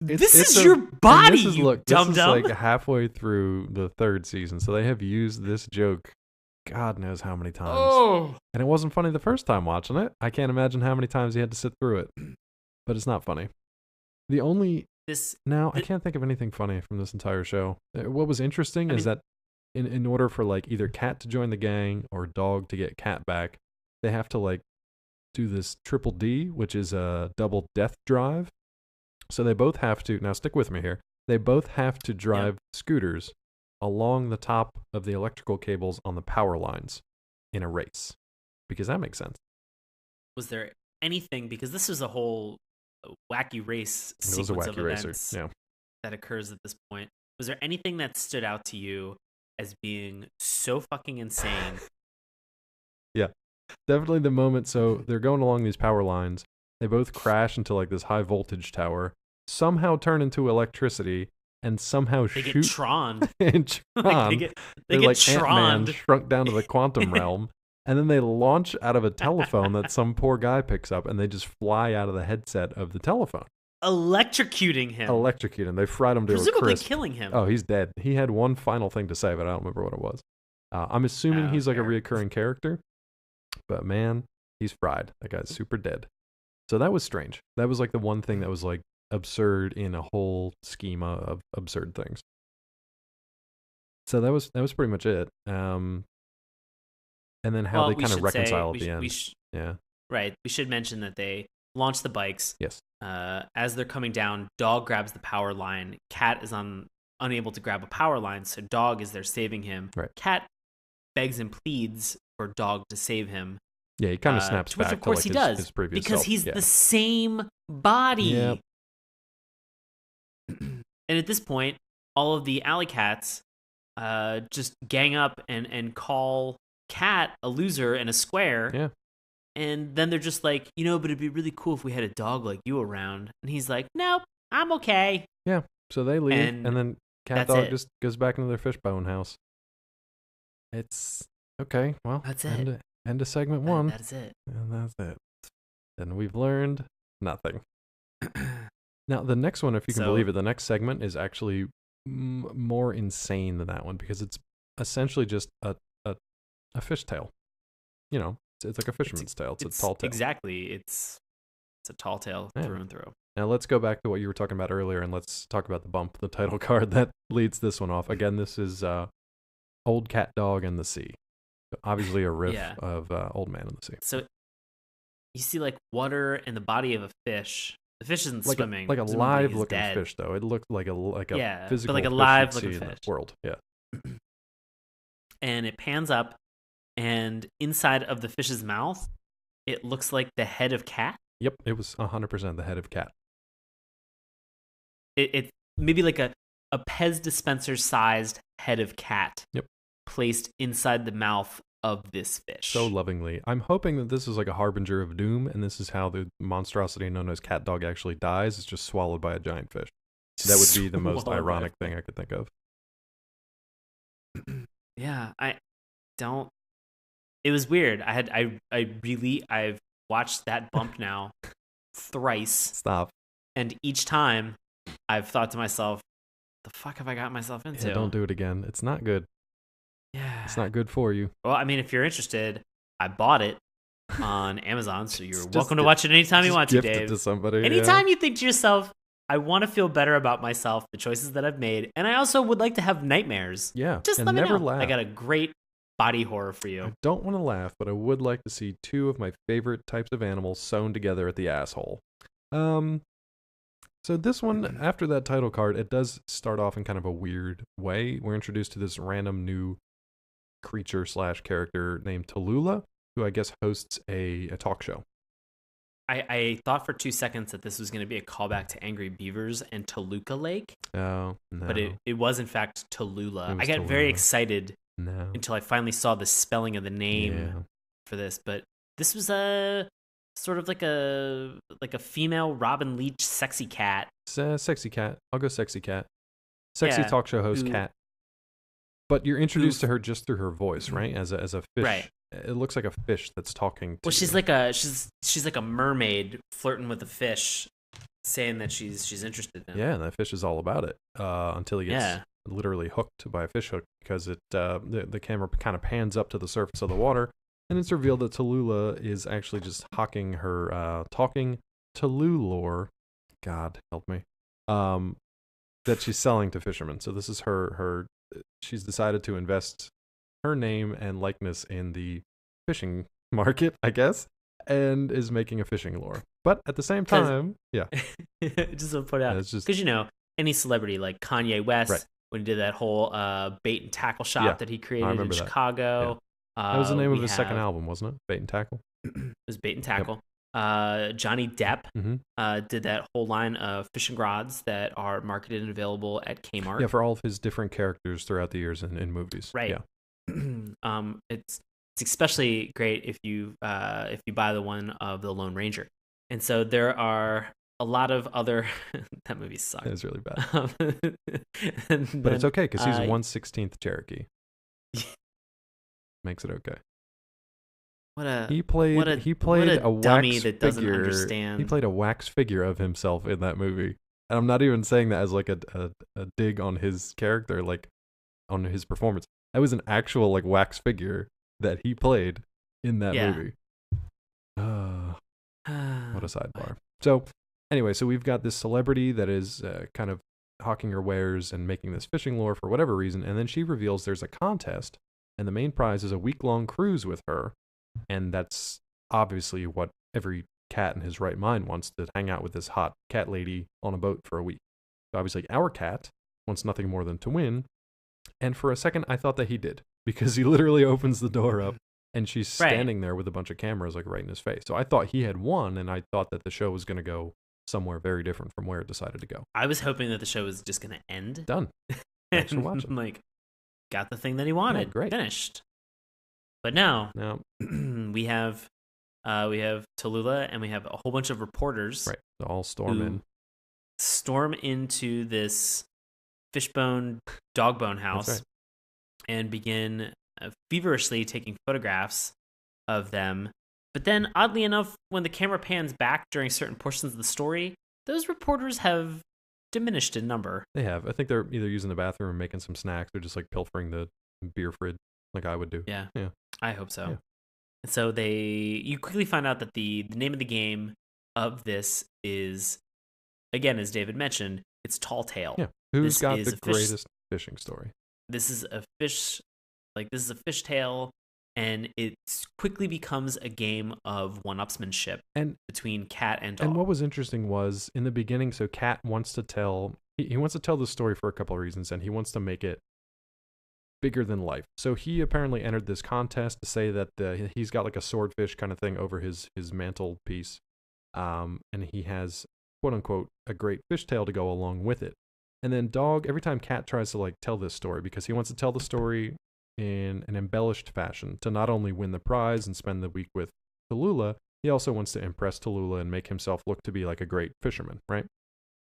This is your body, you dum-dum. This is like halfway through the third season, so they have used this joke God knows how many times. Oh. And it wasn't funny the first time watching it. I can't imagine how many times he had to sit through it. But it's not funny. I can't think of anything funny from this entire show. What was interesting is that in order for like either Cat to join the gang or Dog to get Cat back, they have to like do this triple D, which is a double death drive. So they both have to, now stick with me here, They both have to drive scooters along the top of the electrical cables on the power lines in a race. Because that makes sense. Was there anything, because this was a whole wacky race It was a sequence of wacky racer. events Yeah. that occurs at this point, was there anything that stood out to you as being so fucking insane? Yeah. Definitely the moment. So they're going along these power lines. They both crash into like this high voltage tower, somehow turn into electricity, and somehow They shoot get troned. and Like, they They're get like Ant-Man troned. shrunk down to the quantum realm. And then they launch out of a telephone that some poor guy picks up, and they just fly out of the headset of the telephone. Electrocuting him. Electrocute him. They fried him to a Presumably crisp. killing him. Oh, he's dead. He had one final thing to say, but I don't remember what it was. I'm assuming he's like a fair. reoccurring character. But man, he's fried. That guy's super dead. So that was strange. That was like the one thing that was like absurd in a whole schema of absurd things. So that was pretty much it. And then how they kind of reconcile at the end. Yeah. Right. We should mention that they launch the bikes. Yes. As they're coming down, Dog grabs the power line. Cat is unable to grab a power line, so Dog is there saving him. Right. Cat begs and pleads for Dog to save him. Yeah, he kind of snaps back. Which, of course, to, he like, does. his previous because self. he's the same body. Yep. And at this point, all of the alley cats just gang up and call Cat a loser and a square. Yeah. And then they're just like, but it'd be really cool if we had a dog like you around. And he's like, nope, I'm okay. Yeah. So they leave, and then CatDog just goes back into their fishbone house. It's okay. Well, that's it. End of segment 1. That's it. And that's it. And we've learned nothing. Now, the next one, if you can believe it, the next segment is actually more insane than that one because it's essentially just a fishtail. It's like a fisherman's tail. It's a tall tail. Exactly. It's a tall tail through and through. Now let's go back to what you were talking about earlier, and let's talk about the bump, the title card that leads this one off. Again, this is Old CatDog and the Sea. Obviously a riff of Old Man in the Sea. So you see like water and the body of a fish. The fish isn't like swimming. Like a live looking fish, though. It looked like a physical but like a fish live you'd looking see in fish. the world. Yeah. And it pans up, and inside of the fish's mouth, it looks like the head of Cat. Yep, it was 100% the head of Cat. It maybe like a Pez dispenser sized head of Cat. Yep. Placed inside the mouth of this fish. So lovingly. I'm hoping that this is like a harbinger of doom, and this is how the monstrosity known as CatDog actually dies. It's just swallowed by a giant fish. That would be the most ironic thing I could think of. Yeah, it was weird. I've watched that bump now thrice. Stop. And each time I've thought to myself, the fuck have I got myself into? Yeah, don't do it again. It's not good. Yeah. It's not good for you. Well, I mean, if you're interested, I bought it on Amazon, so you're welcome to watch it anytime you want to, Dave. Gift it to somebody. Anytime you think to yourself, I want to feel better about myself, the choices that I've made, and I also would like to have nightmares. Yeah. Just let me know. Laugh. I got a great body horror for you. I don't want to laugh, but I would like to see 2 of my favorite types of animals sewn together at the asshole. So this one, after that title card, it does start off in kind of a weird way. We're introduced to this random new creature / character named Tallulah, who I guess hosts a talk show. I thought for 2 seconds that this was going to be a callback to Angry Beavers and Toluca Lake. Oh, no. But it was, in fact, Tallulah. I got very excited until I finally saw the spelling of the name for this. But this was a sort of like a female Robin Leach sexy cat. Sexy cat. I'll go sexy cat. Sexy talk show host cat. But you're introduced to her just through her voice, right? As a fish. Right. It looks like a fish that's talking to she's you. she's like a mermaid flirting with a fish, saying that she's interested in. Yeah, and that fish is all about it until he gets literally hooked by a fish hook because the camera kind of pans up to the surface of the water, and it's revealed that Tallulah is actually just hawking her talking Tallulah, God help me, that she's selling to fishermen. So this is her. She's decided to invest her name and likeness in the fishing market, I guess, and is making a fishing lure. But at the same time, just to put out, because any celebrity, like Kanye West, Right. when he did that whole bait and tackle shop Yeah, that he I created in remember that. Chicago. That was the name of We his second have album, wasn't it? Bait and Tackle. it was bait and Yep. tackle. Johnny Depp did that whole line of fishing rods that are marketed and available at Kmart. Yeah, for all of his different characters throughout the years in movies. Right. Yeah. It's especially great if you buy the one of the Lone Ranger. And so there are a lot of other that movie sucked. It was really bad. But But it's okay because he's 1/16th Cherokee. Makes it okay. He played a dummy wax that doesn't figure. understand. He played a wax figure of himself in that movie. And I'm not even saying that as like a dig on his character, like on his performance. That was an actual like wax figure that he played in that movie. What a sidebar. So anyway, so we've got this celebrity that is kind of hawking her wares and making this fishing lure for whatever reason, and then she reveals there's a contest, and the main prize is a week-long cruise with her, and that's obviously what every cat in his right mind wants, to hang out with this hot cat lady on a boat for a week. So obviously our cat wants nothing more than to win, and for a second I thought that he did, because he literally opens the door up and she's standing there with a bunch of cameras like right in his face. So I thought he had won, and I thought that the show was going to go somewhere very different from where it decided to go. I was hoping that the show was just going to end. Done. Thanks for watching. Like, got the thing that he wanted. Yeah, great. Finished. But now Now we have Tallulah, and we have a whole bunch of reporters. Right. So all storm into this fishbone dogbone house, right, and begin feverishly taking photographs of them. But then, oddly enough, when the camera pans back during certain portions of the story, those reporters have diminished in number. They have. I think they're either using the bathroom or making some snacks, or just like pilfering the beer fridge like I would do. Yeah. Yeah. I hope so. Yeah. And so you quickly find out that the name of the game of this is, again, as David mentioned, it's Tall Tale. Yeah. Who's got the greatest fishing story? This is a fish tale, and it quickly becomes a game of one-upsmanship between cat and dog. And what was interesting was, in the beginning, so Cat wants to tell he wants to tell the story for a couple of reasons, and he wants to make it bigger than life. So he apparently entered this contest to say that he's got like a swordfish kind of thing over his mantle piece, and he has, quote unquote, a great fish tale to go along with it. And then Dog, every time Cat tries to like tell this story, because he wants to tell the story in an embellished fashion to not only win the prize and spend the week with Tallulah, he also wants to impress Tallulah and make himself look to be like a great fisherman, right?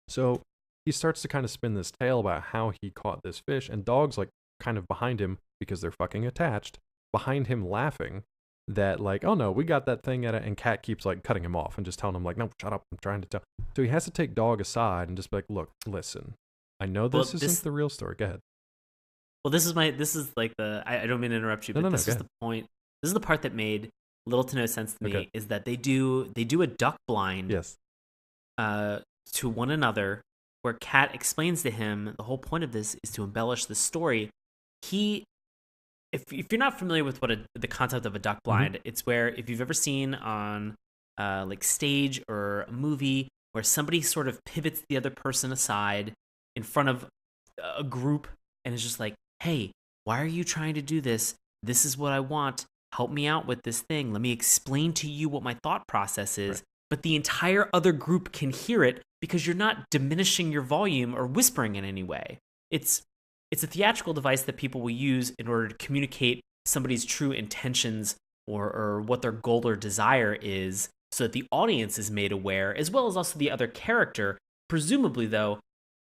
So he starts to kind of spin this tale about how he caught this fish, and Dog's like kind of behind him, because they're fucking attached, behind him laughing that like, oh no, we got that thing at it, and Cat keeps like cutting him off and just telling him like, no, shut up, I'm trying to tell. So he has to take Dog aside and just be like, look, listen, I know this isn't the real story. Go ahead. Well, this is like I don't mean to interrupt you, but this is the point. This is the part that made little to no sense to me, is that they do a duck blind to one another, where Cat explains to him the whole point of this is to embellish the story. If you're not familiar with the concept of a duck blind, it's where, if you've ever seen on like stage or a movie where somebody sort of pivots the other person aside in front of a group and is just like, hey, why are you trying to do this? This is what I want. Help me out with this thing. Let me explain to you what my thought process is. Right. But the entire other group can hear it because you're not diminishing your volume or whispering in any way. It's a theatrical device that people will use in order to communicate somebody's true intentions or what their goal or desire is, so that the audience is made aware, as well as also the other character. Presumably, though,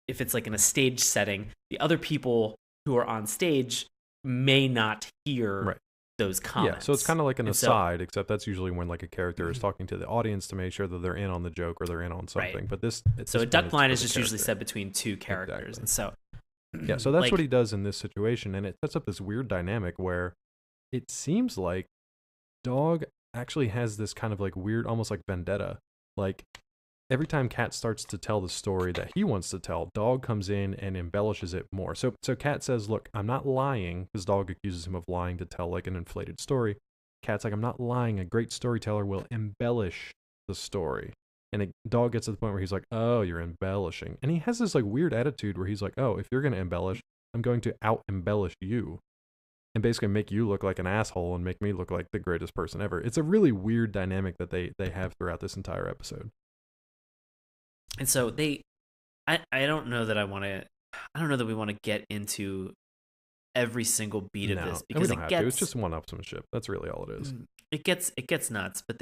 if it's like in a stage setting, the other people who are on stage may not hear those comments. Yeah, so it's kind of like an aside, except that's usually when like a character is talking to the audience to make sure that they're in on the joke or they're in on something. Right. But a duck blind is just usually said between two characters. Exactly. And so yeah, so that's what he does in this situation, and it sets up this weird dynamic where it seems like Dog actually has this kind of like weird, almost like vendetta. Like every time Cat starts to tell the story that he wants to tell, Dog comes in and embellishes it more. So Cat says, look, I'm not lying, because Dog accuses him of lying to tell like an inflated story. Cat's like, I'm not lying. A great storyteller will embellish the story. And Dog gets to the point where he's like, "Oh, you're embellishing," and he has this like weird attitude where he's like, "Oh, if you're gonna embellish, I'm going to out embellish you, and basically make you look like an asshole and make me look like the greatest person ever." It's a really weird dynamic that they have throughout this entire episode. And so I don't know that I don't know that we want to get into every single beat of this, because we don't have to. It's just one-upsmanship. That's really all it is. It gets nuts, but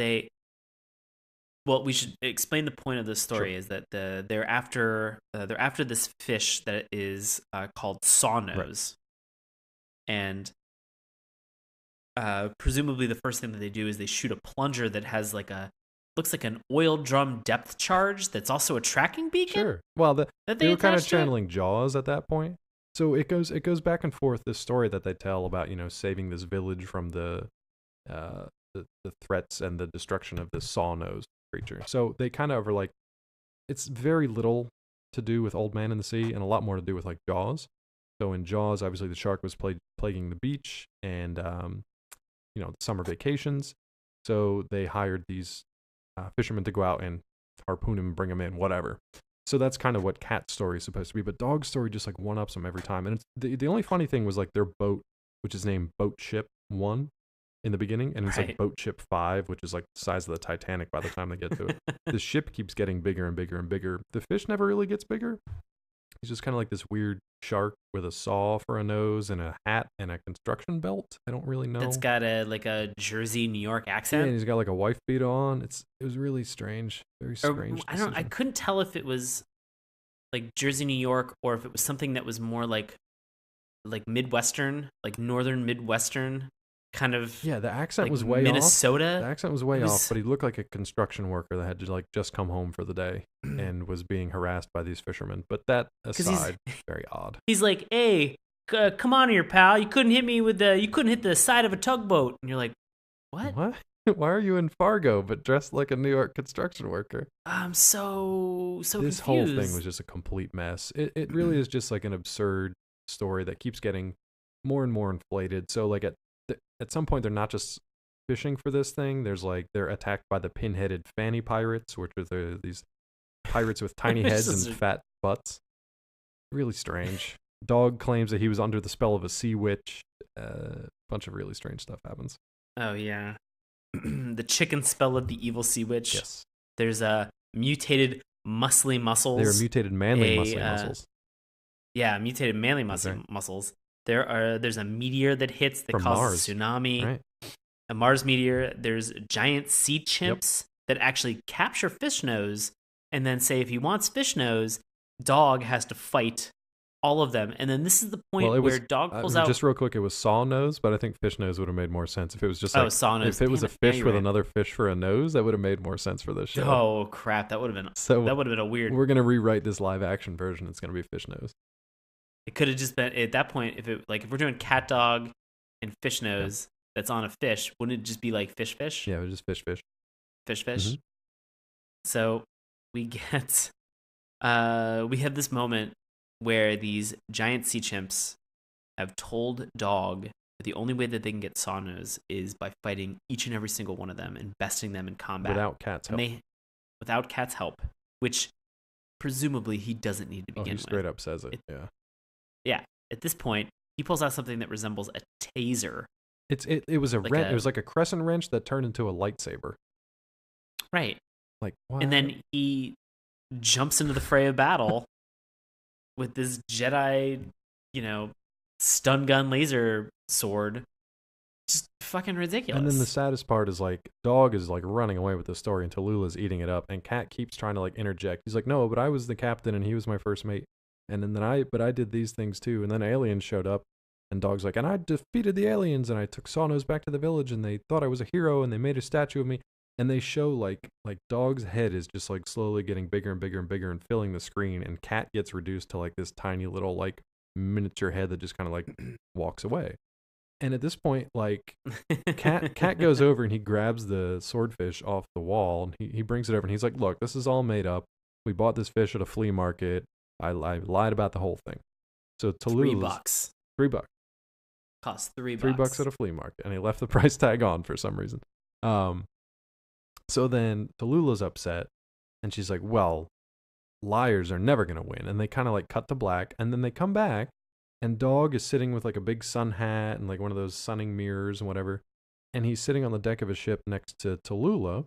we should explain the point of the story. Sure. Is that they're after this fish that is called Sawnose, right. And presumably the first thing that they do is they shoot a plunger that has looks like an oil drum depth charge that's also a tracking beacon. Sure. Well, they were kind of channeling Jaws at that point. So it goes back and forth, this story that they tell about, saving this village from the threats and the destruction of this Sawnose creature. So they kind of are like, it's very little to do with Old Man in the Sea and a lot more to do with like Jaws. So in Jaws, obviously the shark was plaguing the beach and the summer vacations. So they hired these fishermen to go out and harpoon him, bring him in, whatever. So that's kind of what Cat's story is supposed to be. But Dog's story just like one-ups him every time. And it's, the only funny thing was like their boat, which is named Boat Ship 1 in the beginning. And it's like Boat Ship 5, which is like the size of the Titanic by the time they get to it. The ship keeps getting bigger and bigger and bigger. The fish never really gets bigger. He's just kind of like this weird shark with a saw for a nose and a hat and a construction belt. I don't really know. That's got a Jersey, New York accent. Yeah, and he's got like a wife beater on. It was really strange. Very strange. I couldn't tell if it was like Jersey, New York, or if it was something that was more like Midwestern, like northern Midwestern kind of. Yeah, the accent was way Minnesota. off. The accent was way off, but he looked like a construction worker that had to like just come home for the day and was being harassed by these fishermen. But that aside, very odd. He's like, "Hey, come on here, pal. You couldn't hit me you couldn't hit the side of a tugboat." And you're like, "What? What? Why are you in Fargo but dressed like a New York construction worker?" I'm so this confused. Whole thing was just a complete mess. It really is just like an absurd story that keeps getting more and more inflated. So like at some point they're not just fishing for this thing. There's like they're attacked by the pin-headed fanny pirates, which are these pirates with tiny heads and fat butts. Really strange. Dog claims that he was under the spell of a sea witch. A bunch of really strange stuff happens. Oh yeah. The chicken spell of the evil sea witch. Yes. There's a mutated muscly muscles. They are mutated manly muscly muscles. Yeah, mutated manly muscles. There's a meteor that hits that causes a tsunami. Right. A Mars meteor. There's giant sea chimps that actually capture Fishnose and then say if he wants Fishnose, Dog has to fight all of them. And then this is the point where Dog pulls out. Just real quick, it was Sawnose, but I think Fishnose would have made more sense if it was just like Sawnose. If it was a fish with another fish for a nose, that would have made more sense for this show. Oh crap, that would have been a weird. We're gonna rewrite this live action version. It's gonna be Fishnose. It could have just been at that point if we're doing CatDog and Fishnose that's on a fish, wouldn't it just be like fish? Yeah, it was just fish. Mm-hmm. So we get we have this moment where these giant sea chimps have told Dog that the only way that they can get Sawnose is by fighting each and every single one of them and besting them in combat without Cat's help. Without Cat's help, which presumably he doesn't need to begin with. He straight up says it. Yeah. Yeah. At this point, he pulls out something that resembles a taser. It was a wrench. It was like a crescent wrench that turned into a lightsaber. Right. Like what? And then he jumps into the fray of battle with this Jedi, stun gun laser sword. Just fucking ridiculous. And then the saddest part is like Dog is like running away with the story and Tallulah's eating it up, and Cat keeps trying to like interject. He's like, "No, but I was the captain and he was my first mate. And then I did these things too." And then aliens showed up, and Dog's like, "And I defeated the aliens, and I took Sawnose back to the village, and they thought I was a hero, and they made a statue of me." And they show like Dog's head is just like slowly getting bigger and bigger and bigger and filling the screen, and Cat gets reduced to like this tiny little like miniature head that just kind of like walks away. And at this point, like Cat goes over and he grabs the swordfish off the wall, and he brings it over and he's like, "Look, this is all made up. We bought this fish at a flea market. I lied about the whole thing." So Tallulah's $3. Cost $3. $3 at a flea market, and he left the price tag on for some reason. So then Tallulah's upset, And she's like, well, liars are never going to win. And they kind of like cut to black. And then they come back and Dog is sitting with like a big sun hat and like one of those sunning mirrors and whatever. And he's sitting on the deck of a ship next to Tallulah.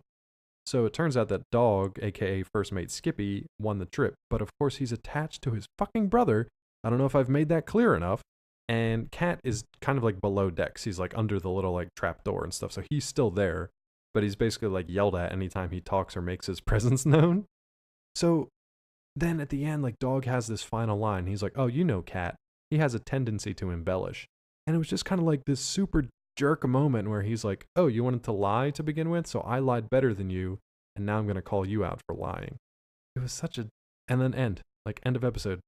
So it turns out that Dog, aka First Mate Skippy, won the trip. But of course he's attached to his fucking brother. I don't know if I've made that clear enough. And Cat is kind of like below decks. He's like under the little like trap door and stuff. So he's still there. But he's basically like yelled at anytime he talks or makes his presence known. So then at the end, like Dog has this final line. He's like, oh, you know Cat. He has a tendency to embellish. And it was just kind of like this super jerk moment where he's like, oh, you wanted to lie to begin with? So I lied better than you. And now I'm going to call you out for lying. It was such a... And then end. Like end of episode.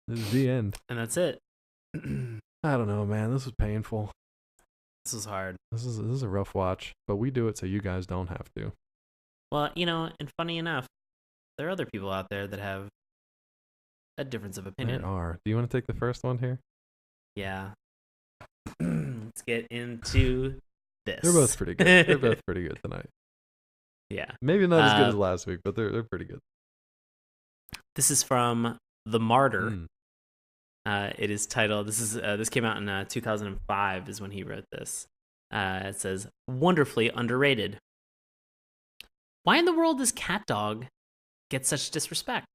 This is the end. And that's it. I don't know, man. This was painful. This was hard. This is a rough watch, but we do it so you guys don't have to. Well, and funny enough, there are other people out there that have a difference of opinion. There are. Do you want to take the first one here? Yeah. Let's get into this. They're both pretty good. They're both pretty good tonight. Yeah. Maybe not as good as last week, but they're pretty good. This is from The Martyr. It is titled, this came out in 2005 is when he wrote this. It says, wonderfully underrated. Why in the world does CatDog get such disrespect?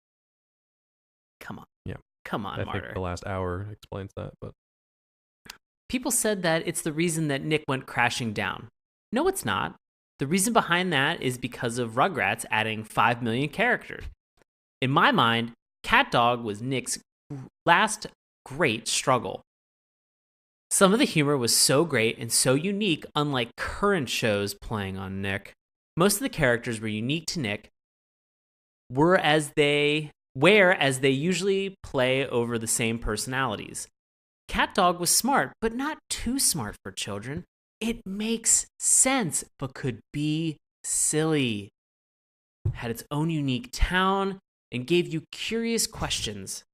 Come on. Yeah. Come on, I Martyr. think the last hour explains that, but... People said that it's the reason that Nick went crashing down. No, it's not. The reason behind that is because of Rugrats adding 5 million characters. In my mind, CatDog was Nick's last great struggle. Some of the humor was so great and so unique, unlike current shows playing on Nick. Most of the characters were unique to Nick, whereas they usually play over the same personalities. CatDog was smart, but not too smart for children. It makes sense, but could be silly. Had its own unique town and gave you curious questions.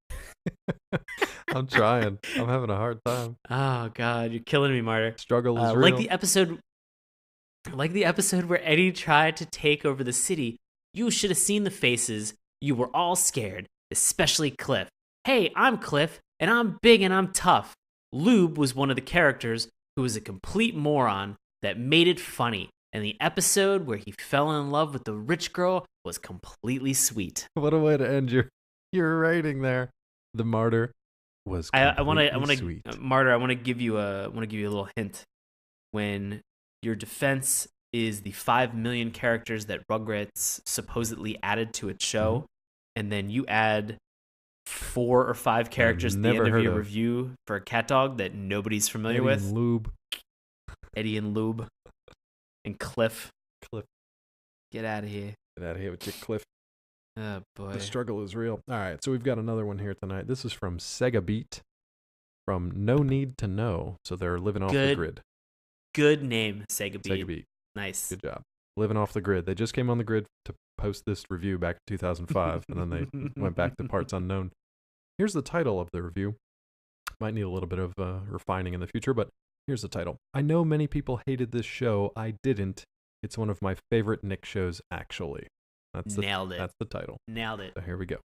I'm trying. I'm having a hard time. Oh God, you're killing me, Martyr. Struggle is real. Like the episode where Eddie tried to take over the city. You should have seen the faces. You were all scared, especially Cliff. Hey, I'm Cliff, and I'm big and I'm tough. Lube was one of the characters who was a complete moron that made it funny. And the episode where he fell in love with the rich girl was completely sweet. What a way to end your rating there. The Martyr was completely sweet. Martyr, I want to give you a little hint. When your defense is the 5 million characters that Rugrats supposedly added to its show, and then you add 4 or 5 characters at the end of your review for a CatDog that nobody's familiar with. Eddie and Lube. And Cliff. Get out of here. Get out of here with your Cliff. Oh, boy. The struggle is real. All right, so we've got another one here tonight. This is from Sega Beat, from No Need to Know. So they're living off the grid. Good name, Sega Beat. Sega Beat. Nice. Good job. Living off the grid. They just came on the grid to post this review back in 2005, and then they went back to parts unknown. Here's the title of the review. Might need a little bit of refining in the future, but here's the title. I know many people hated this show. I didn't. It's one of my favorite Nick shows, actually. Nailed it. That's the title. Nailed it. So here we go.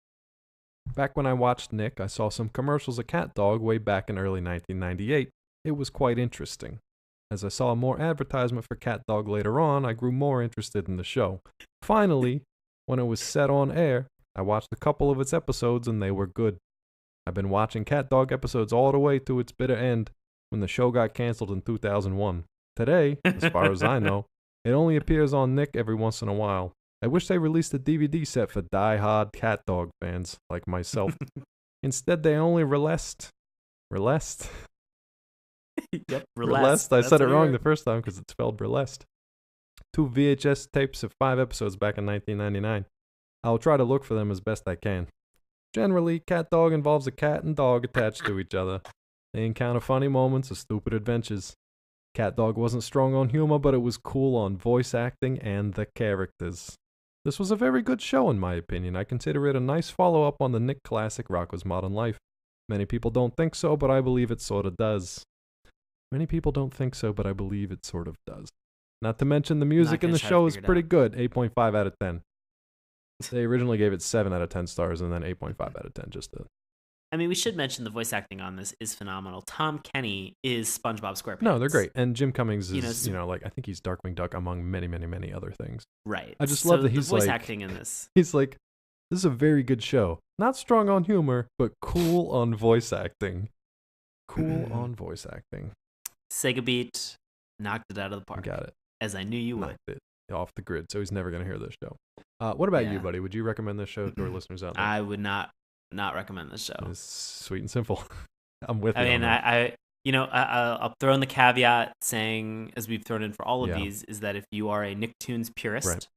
Back when I watched Nick, I saw some commercials of CatDog way back in early 1998. It was quite interesting. As I saw more advertisement for CatDog later on, I grew more interested in the show. Finally, when it was set on air, I watched a couple of its episodes and they were good. I've been watching CatDog episodes all the way to its bitter end when the show got canceled in 2001. Today, as far as I know, it only appears on Nick every once in a while. I wish they released a DVD set for die-hard CatDog fans like myself. Instead, they only released. Yep, Relest. I said it wrong the first time because it's spelled burlesque. 2 VHS tapes of 5 episodes back in 1999. I'll try to look for them as best I can. Generally, CatDog involves a cat and dog attached to each other. They encounter funny moments or stupid adventures. CatDog wasn't strong on humor, but it was cool on voice acting and the characters. This was a very good show in my opinion. I consider it a nice follow-up on the Nick classic Rocko's Modern Life. Many people don't think so, but I believe it sort of does. Many people don't think so, but I believe it sort of does. Not to mention the music in the show is pretty good. 8.5 out of 10. They originally gave it 7 out of 10 stars and then 8.5 out of 10 just to... I mean, we should mention the voice acting on this is phenomenal. Tom Kenny is SpongeBob SquarePants. No, they're great. And Jim Cummings is, You know, like, I think he's Darkwing Duck among many, many, many other things. Right. I just love that he's the voice like... acting in this. He's like, this is a very good show. Not strong on humor, but cool on voice acting. Cool on voice acting. Sega Beat knocked it out of the park. Got it. As I knew you would. Knocked it off the grid, so he's never going to hear this show. What about you, buddy? Would you recommend this show to our listeners out there? I would not recommend this show. It's sweet and simple. I'm with you. I mean, I'll throw in the caveat saying, as we've thrown in for all of these, is that if you are a Nicktoons purist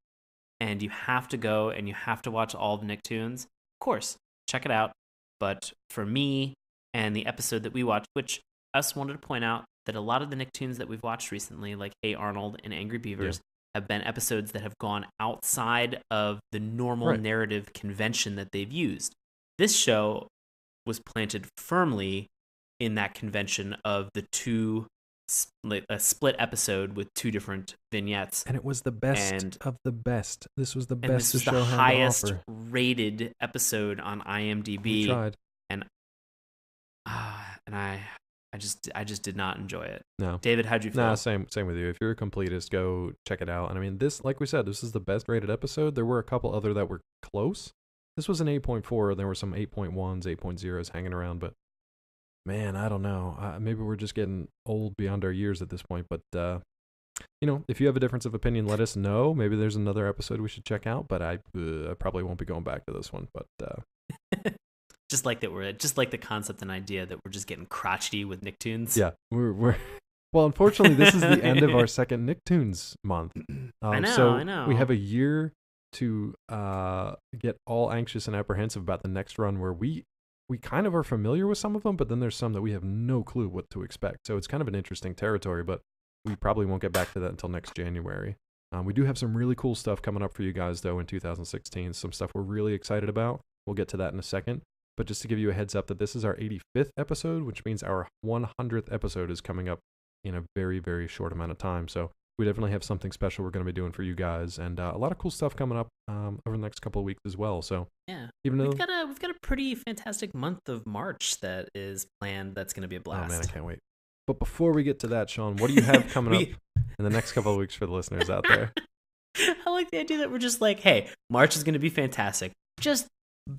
and you have to go and you have to watch all the Nicktoons, of course, check it out. But for me and the episode that we watched, which I just wanted to point out that a lot of the Nicktoons that we've watched recently, like Hey Arnold and Angry Beavers, have been episodes that have gone outside of the normal narrative convention that they've used. This show was planted firmly in that convention of the a split episode with 2 different vignettes. And it was the best of the best. This was the best this was the show the had highest to offer. rated episode on IMDb. We tried. And I just did not enjoy it. No. David, how'd you feel? Nah, same with you. If you're a completist, go check it out. And I mean, this, like we said, this is the best rated episode. There were a couple other that were close. This was an 8.4. There were some 8.1s, 8.0s hanging around. But man, I don't know. Maybe we're just getting old beyond our years at this point. But if you have a difference of opinion, let us know. Maybe there's another episode we should check out. But I probably won't be going back to this one. But just like the concept and idea that we're just getting crotchety with Nicktoons. Yeah, we're well. Unfortunately, this is the end of our second Nicktoons month. I know. We have a year to get all anxious and apprehensive about the next run, where we kind of are familiar with some of them, but then there's some that we have no clue what to expect. So it's kind of an interesting territory, but we probably won't get back to that until next January. We do have some really cool stuff coming up for you guys, though, in 2016. Some stuff we're really excited about. We'll get to that in a second. But just to give you a heads up that this is our 85th episode, which means our 100th episode is coming up in a very, very short amount of time. So we definitely have something special we're going to be doing for you guys, and a lot of cool stuff coming up over the next couple of weeks as well. So yeah, even though we've got a pretty fantastic month of March that is planned. That's going to be a blast. Oh man, I can't wait. But before we get to that, Sean, what do you have coming up in the next couple of weeks for the listeners out there? I like the idea that we're just like, hey, March is going to be fantastic. Just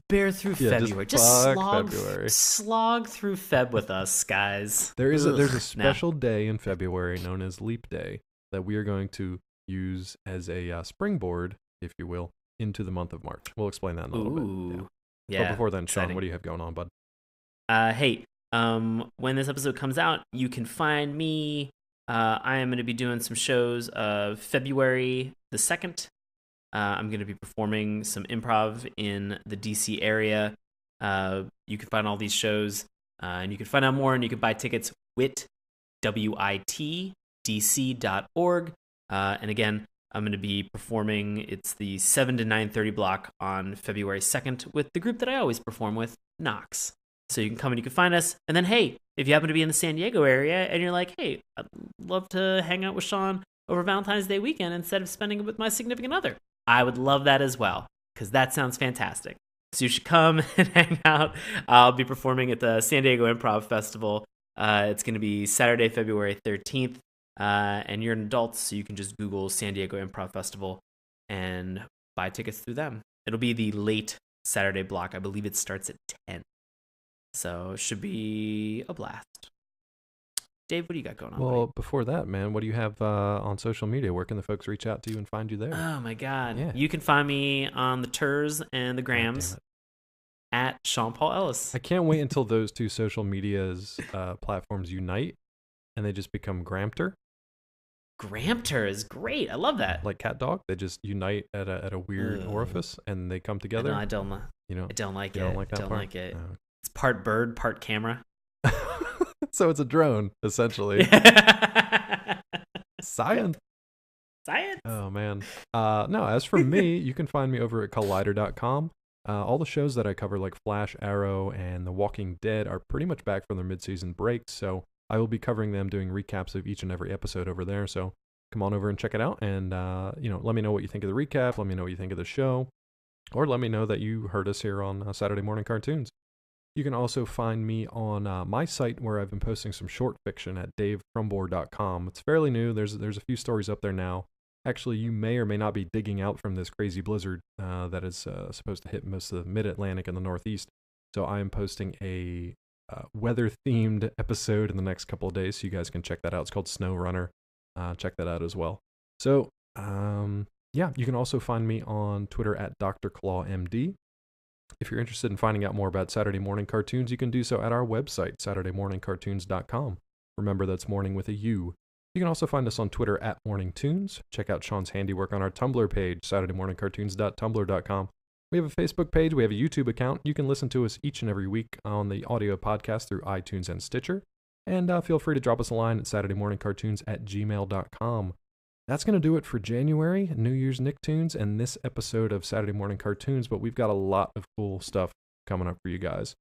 bear through February. Just slog through Feb with us, guys. There's a special day in February known as Leap Day that we are going to use as a springboard, if you will, into the month of March. We'll explain that in a little bit. Yeah. But before then, exciting. Sean, what do you have going on, bud? Hey, when this episode comes out, you can find me. I am going to be doing some shows of February the 2nd. I'm going to be performing some improv in the DC area. You can find all these shows, and you can find out more, and you can buy tickets witdc.org. And again, I'm going to be performing. It's the 7 to 9:30 block on February 2nd with the group that I always perform with, Knox. So you can come and you can find us. And then, hey, if you happen to be in the San Diego area and you're like, hey, I'd love to hang out with Sean over Valentine's Day weekend instead of spending it with my significant other, I would love that as well, because that sounds fantastic. So you should come and hang out. I'll be performing at the San Diego Improv Festival. It's going to be Saturday, February 13th. And you're an adult, so you can just Google San Diego Improv Festival and buy tickets through them. It'll be the late Saturday block. I believe it starts at 10. So it should be a blast. Dave, what do you got going on? Well, buddy? Before that, man, what do you have on social media? Where can the folks reach out to you and find you there? Oh, my God. Yeah. You can find me on the Turs and the Grams at Sean Paul Ellis. I can't wait until those two social medias platforms unite and they just become Grampter. Grampter is great. I love that. Like CatDog, they just unite at a weird orifice and they come together. No, I don't. I don't like it. Don't like that don't part? like it. No. It's part bird, part camera. So it's a drone, essentially. Science. Oh, man. No, as for me, you can find me over at collider.com. All the shows that I cover, like Flash, Arrow, and The Walking Dead, are pretty much back from their mid-season breaks, so I will be covering them, doing recaps of each and every episode over there. So come on over and check it out, and let me know what you think of the recap. Let me know what you think of the show. or let me know that you heard us here on Saturday Morning Cartoons. You can also find me on my site where I've been posting some short fiction at davecrumbore.com. It's fairly new. There's a few stories up there now. Actually, you may or may not be digging out from this crazy blizzard that is supposed to hit most of the mid-Atlantic and the Northeast. So I am posting a weather-themed episode in the next couple of days, so you guys can check that out. It's called Snow Runner. Check that out as well. So, yeah, you can also find me on Twitter at DrClawMD. If you're interested in finding out more about Saturday Morning Cartoons, you can do so at our website, SaturdayMorningCartoons.com. Remember, that's morning with a U. You can also find us on Twitter at MorningTunes. Check out Sean's handiwork on our Tumblr page, SaturdayMorningCartoons.tumblr.com. We have a Facebook page. We have a YouTube account. You can listen to us each and every week on the audio podcast through iTunes and Stitcher. And feel free to drop us a line at SaturdayMorningCartoons@gmail.com. That's going to do it for January, New Year's Nicktoons, and this episode of Saturday Morning Cartoons, but we've got a lot of cool stuff coming up for you guys.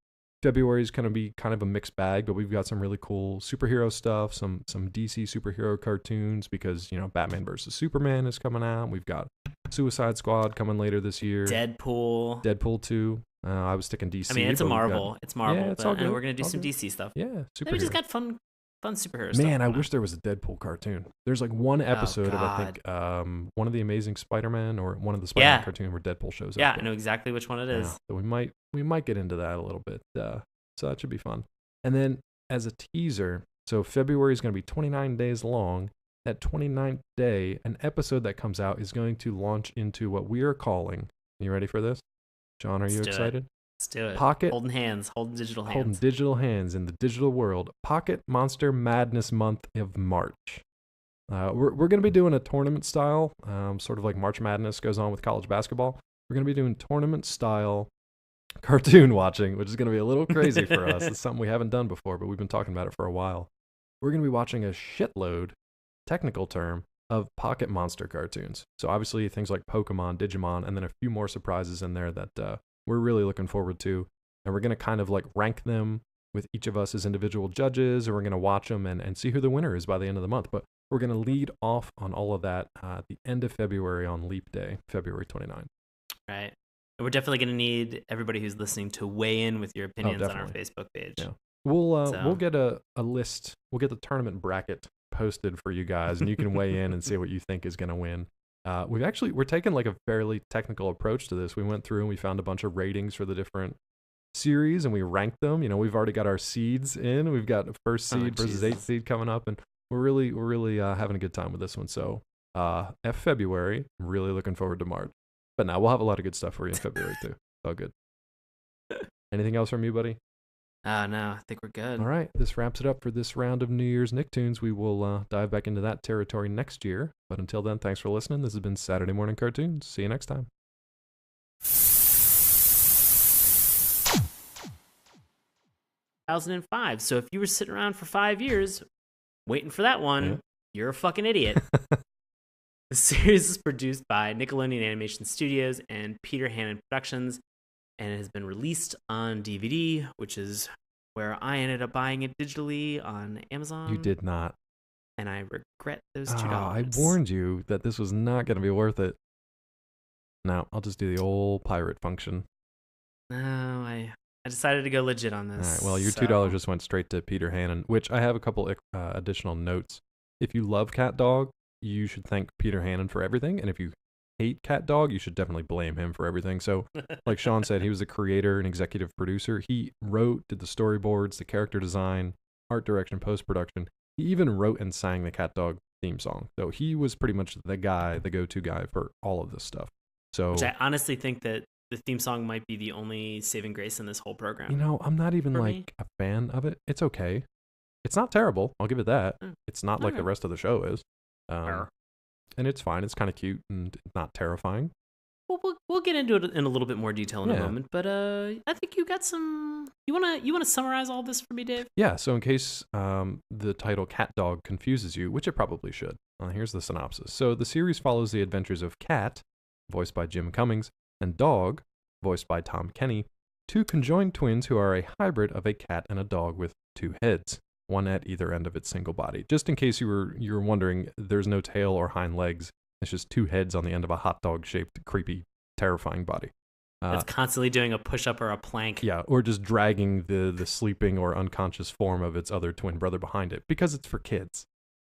February is going to be kind of a mixed bag, but we've got some really cool superhero stuff, some DC superhero cartoons, because, you know, Batman vs. Superman is coming out. We've got Suicide Squad coming later this year. Deadpool 2. I was sticking DC. I mean, it's a Marvel. It's Marvel. Yeah, it's all good. And we're going to do All some good. DC stuff. Yeah, superhero. We just got fun superhero stuff. Man, I wish there was a Deadpool cartoon. There's like one episode of, I think, one of the Amazing Spider-Man or one of the Spider-Man cartoon where Deadpool shows up. Yeah, I know exactly which one it is. So we might get into that a little bit. So that should be fun. And then as a teaser, so February is going to be 29 days long. That 29th day, an episode that comes out is going to launch into what we are calling. You ready for this? John, are you excited? Let's do it. Pocket. Holding hands. Holding digital hands. Holding digital hands in the digital world. Pocket Monster Madness month of March. We're going to be doing a tournament style, sort of like March Madness goes on with college basketball. We're going to be doing tournament style cartoon watching, which is going to be a little crazy for us. It's something we haven't done before, but we've been talking about it for a while. We're going to be watching a shitload, technical term, of Pocket Monster cartoons. So obviously things like Pokemon, Digimon, and then a few more surprises in there that we're really looking forward to. And we're going to kind of like rank them with each of us as individual judges, and we're going to watch them and see who the winner is by the end of the month. But we're going to lead off on all of that at the end of February on Leap Day, February 29th. Right. And we're definitely going to need everybody who's listening to weigh in with your opinions on our Facebook page. Yeah. We'll get a list. We'll get the tournament bracket posted for you guys, and you can weigh in and see what you think is going to win. We're taking like a fairly technical approach to this. We went through and we found a bunch of ratings for the different series, and we ranked them. You know, we've already got our seeds in. We've got first seed versus 8th seed coming up, and we're really having a good time with this one. So, February, I'm really looking forward to March. But now we'll have a lot of good stuff for you in February too. All good. Anything else from you, buddy? No, I think we're good. All right, this wraps it up for this round of New Year's Nicktoons. We will dive back into that territory next year. But until then, thanks for listening. This has been Saturday Morning Cartoons. See you next time. 2005. So if you were sitting around for 5 years waiting for that one, you're a fucking idiot. The series is produced by Nickelodeon Animation Studios and Peter Hannon Productions, and it has been released on DVD, which is where I ended up buying it digitally on Amazon. You did not. And I regret those $2. I warned you that this was not going to be worth it. No, I'll just do the old pirate function. No, I decided to go legit on this. All right, well, your $2 just went straight to Peter Hannon, which I have a couple additional notes. If you love CatDog, you should thank Peter Hannon for everything. And if you hate CatDog, you should definitely blame him for everything. So, like Sean said, he was the creator and executive producer. He wrote, did the storyboards, the character design, art direction, post-production. He even wrote and sang the CatDog theme song. So he was pretty much the go-to guy for all of this stuff. So, which I honestly think that the theme song might be the only saving grace in this whole program. You know, I'm not even like a fan of it. It's okay. It's not terrible. I'll give it that. It's not like the rest of the show is. And it's fine. It's kind of cute and not terrifying. Well, we'll get into it in a little bit more detail in a moment. But I think you got some. You wanna summarize all this for me, Dave? Yeah. So in case the title CatDog confuses you, which it probably should, here's the synopsis. So the series follows the adventures of Cat, voiced by Jim Cummings, and Dog, voiced by Tom Kenny, two conjoined twins who are a hybrid of a cat and a dog with two heads, one at either end of its single body. Just in case you were wondering, there's no tail or hind legs. It's just two heads on the end of a hot dog-shaped, creepy, terrifying body. That's constantly doing a push-up or a plank. Yeah, or just dragging the sleeping or unconscious form of its other twin brother behind it because it's for kids.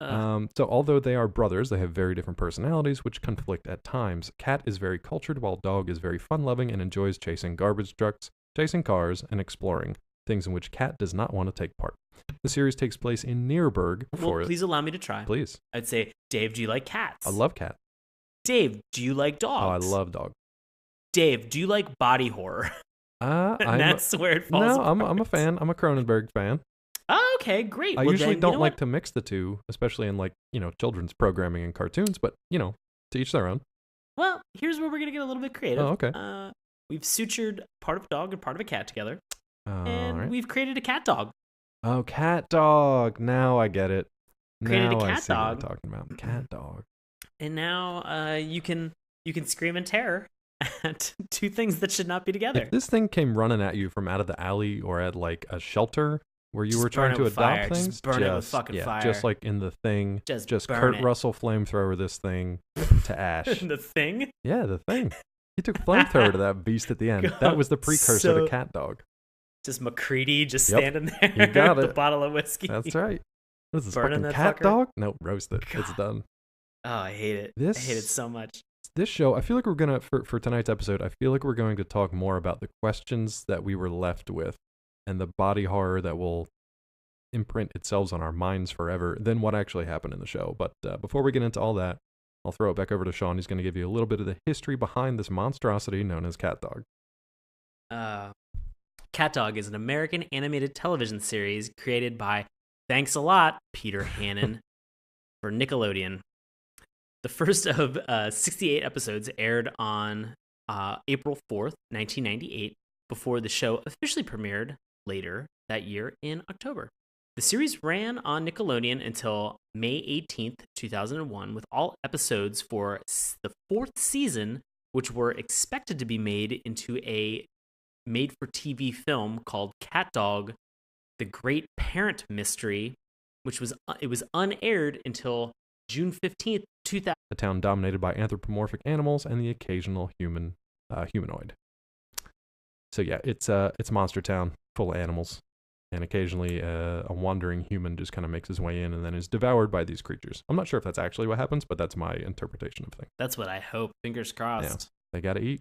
So although they are brothers, they have very different personalities, which conflict at times. Cat is very cultured, while Dog is very fun-loving and enjoys chasing garbage trucks, chasing cars, and exploring, things in which Cat does not want to take part. The series takes place in Nuremberg. Well, please allow me to try. Please. I'd say, Dave, do you like cats? I love Cat. Dave, do you like dogs? Oh, I love Dog. Dave, do you like body horror? That's where it falls apart. I'm a fan. I'm a Cronenberg fan. Oh, okay, great. I usually don't like to mix the two, especially in children's programming and cartoons, but, to each their own. Well, here's where we're going to get a little bit creative. Oh, okay. We've sutured part of a dog and part of a cat together, and right. we've created a cat dog. Oh, cat dog. Now I get it. Created now a cat I see dog. what you're talking about. Cat dog. And now you can scream in terror at two things that should not be together. If this thing came running at you from out of the alley or at like a shelter where you were trying to adopt things, just burn it with fucking fire. Just like in The Thing, just burn Kurt it. Russell flamethrower this thing to ash. The Thing? Yeah, The Thing. He took flamethrower to that beast at the end. That was the precursor to Cat Dog. Just McCready standing there you got with it. a bottle of whiskey. That's right. What is this, Burning fucking that cat fucker? dog? Nope, roast it. God. It's done. Oh, I hate it. I hate it so much. This show, I feel like we're going to, for tonight's episode, I feel like we're going to talk more about the questions that we were left with and the body horror that will imprint itself on our minds forever than what actually happened in the show. But before we get into all that, I'll throw it back over to Sean. He's going to give you a little bit of the history behind this monstrosity known as CatDog. CatDog is an American animated television series created by, thanks a lot, Peter Hannon, for Nickelodeon. The first of 68 episodes aired on April 4th, 1998, before the show officially premiered later that year in October. The series ran on Nickelodeon until May 18th, 2001, with all episodes for the fourth season, which were expected to be made into a made-for-TV film called CatDog: The Great Parent Mystery, which was unaired until June 15th, 2000. A town dominated by anthropomorphic animals and the occasional humanoid. So yeah, it's Monster Town, full of animals. And occasionally a wandering human just kind of makes his way in and then is devoured by these creatures. I'm not sure if that's actually what happens, but that's my interpretation of things. That's what I hope. Fingers crossed. Yeah, they gotta eat.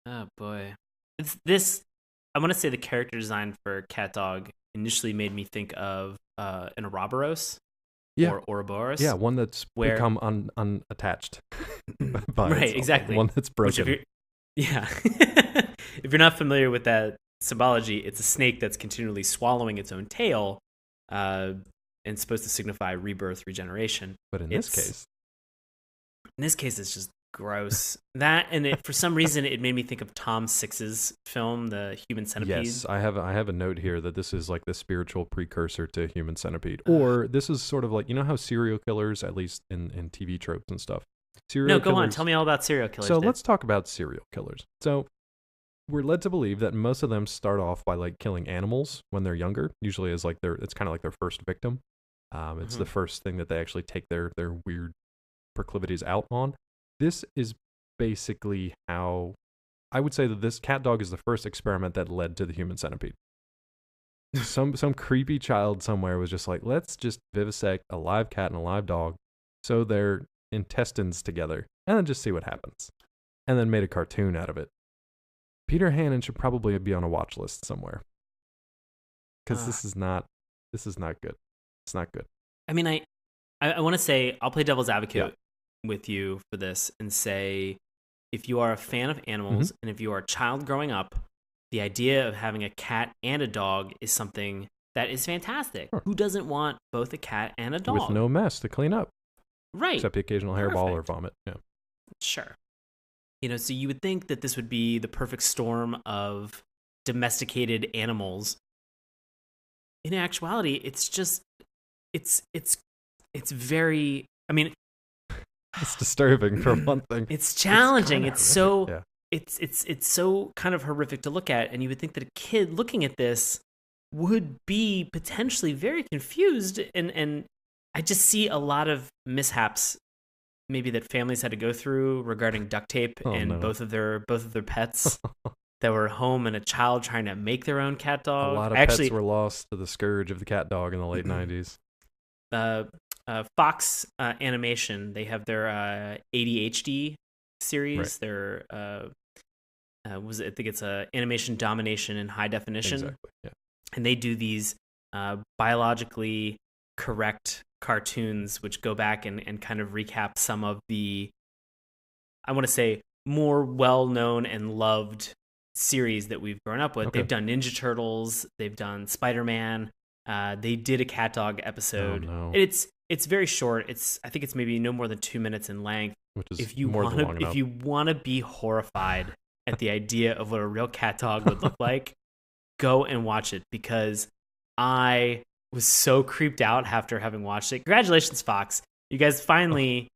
Oh, boy. I want to say the character design for CatDog initially made me think of an Ouroboros or Ouroboros. Yeah, one that's become unattached. Right, exactly. One that's broken. If you're not familiar with that symbology, it's a snake that's continually swallowing its own tail and supposed to signify rebirth, regeneration. But in this case, it's just gross. That, and for some reason it made me think of Tom Six's film, The Human Centipede. Yes, I have a note here that this is like the spiritual precursor to Human Centipede. Or this is sort of like, you know how serial killers, at least in TV tropes and stuff. Go on. Tell me all about serial killers. So Dave. Let's talk about serial killers. So we're led to believe that most of them start off by like killing animals when they're younger, usually as like it's kind of like their first victim. It's the first thing that they actually take their weird proclivities out on. This is basically how I would say that this CatDog is the first experiment that led to the Human Centipede. Some creepy child somewhere was just like, let's just vivisect a live cat and a live dog, sew their intestines together, and then just see what happens. And then made a cartoon out of it. Peter Hannon should probably be on a watch list somewhere. Because this is not good. It's not good. I mean, I want to say, I'll play devil's advocate with you for this and say, if you are a fan of animals and if you are a child growing up, the idea of having a cat and a dog is something that is fantastic. Sure. Who doesn't want both a cat and a dog? With no mess to clean up. Right. Except the occasional hairball or vomit. Yeah. Sure. So you would think that this would be the perfect storm of domesticated animals. In actuality, it's just, it's very, I mean, it's disturbing for one thing. It's challenging. It's so, it's so kind of horrific to look at. And you would think that a kid looking at this would be potentially very confused. And I just see a lot of mishaps maybe that families had to go through regarding duct tape and both of their pets that were home, and a child trying to make their own cat dog. A lot of pets were lost to the scourge of the cat dog in the late 90s. Fox Animation, they have their ADHD series. Right. Their I think it's animation domination in high definition. Exactly. Yeah. And they do these biologically correct cartoons, which go back and kind of recap some of the, I want to say, more well-known and loved series that we've grown up with. Okay. They've done Ninja Turtles. They've done Spider-Man. They did a CatDog episode. Oh, no. It's very short. I think it's maybe no more than 2 minutes in length. Which is if you more wanna, than long enough. If you want to be horrified at the idea of what a real cat dog would look like, go and watch it, because I was so creeped out after having watched it. Congratulations, Fox! You guys finally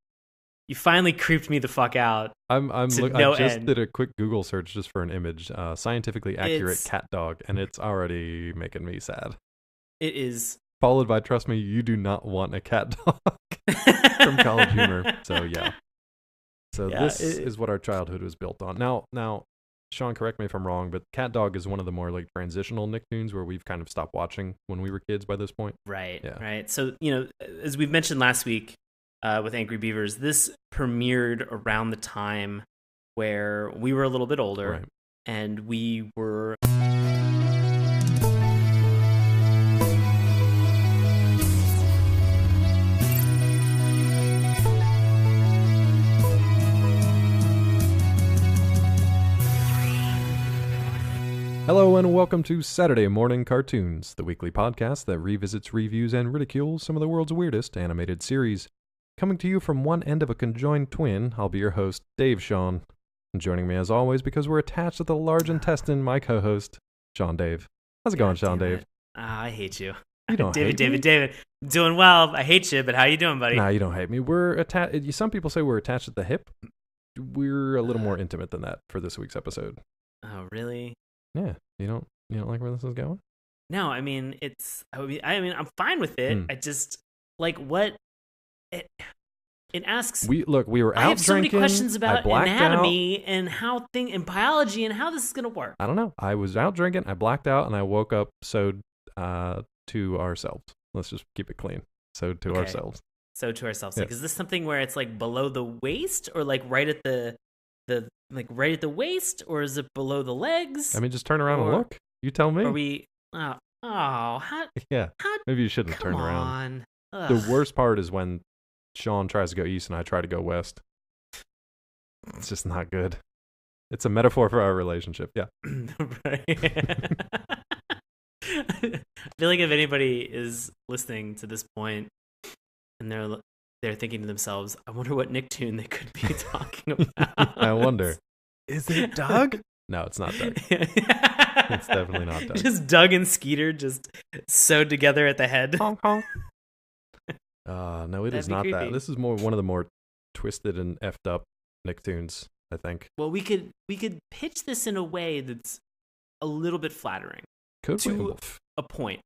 creeped me the fuck out. I just did a quick Google search just for an image, scientifically accurate cat dog, and it's already making me sad. It is. Followed by, trust me, you do not want a cat dog from College Humor. So yeah. So this is what our childhood was built on. Now, Sean, correct me if I'm wrong, but CatDog is one of the more like transitional Nicktoons where we've kind of stopped watching when we were kids by this point. Right. Yeah. Right. So, as we've mentioned last week with Angry Beavers, this premiered around the time where we were a little bit older, right, and we were. Hello and welcome to Saturday Morning Cartoons, the weekly podcast that revisits, reviews, and ridicules some of the world's weirdest animated series. Coming to you from one end of a conjoined twin, I'll be your host, Dave Sean. And joining me as always, because we're attached to the large intestine, my co-host, Sean Dave. How's it going, Sean Dave? I hate you. You don't hate me? David. Doing well. I hate you, but how you doing, buddy? Nah, you don't hate me. We're attached. Some people say we're attached at the hip. We're a little more intimate than that for this week's episode. Oh, really? Yeah, you don't like where this is going? No, I mean I'm fine with it. I just like what it asks. We were out drinking. I have so many questions about anatomy and and biology and how this is gonna work. I don't know. I was out drinking. I blacked out, and I woke up sewed to ourselves. Let's just keep it clean. Sewed to ourselves. Sewed to ourselves. Yeah. Like, is this something where it's like below the waist, or like right at the right at the waist, or is it below the legs? I mean, just turn around and look. You tell me. Are we? Yeah. Maybe you shouldn't have turned around. The worst part is when Sean tries to go east and I try to go west. It's just not good. It's a metaphor for our relationship. Yeah. Right. I feel like if anybody is listening to this point and they're thinking to themselves, I wonder what Nicktoon they could be talking about. I wonder. Is it Doug? No, it's not Doug. It's definitely not Doug. Just Doug and Skeeter just sewed together at the head. Honk, honk. No, it is not creepy. that. This is one of the more twisted and effed up Nicktoons, I think. Well, we could pitch this in a way that's a little bit flattering. Could we? To a point.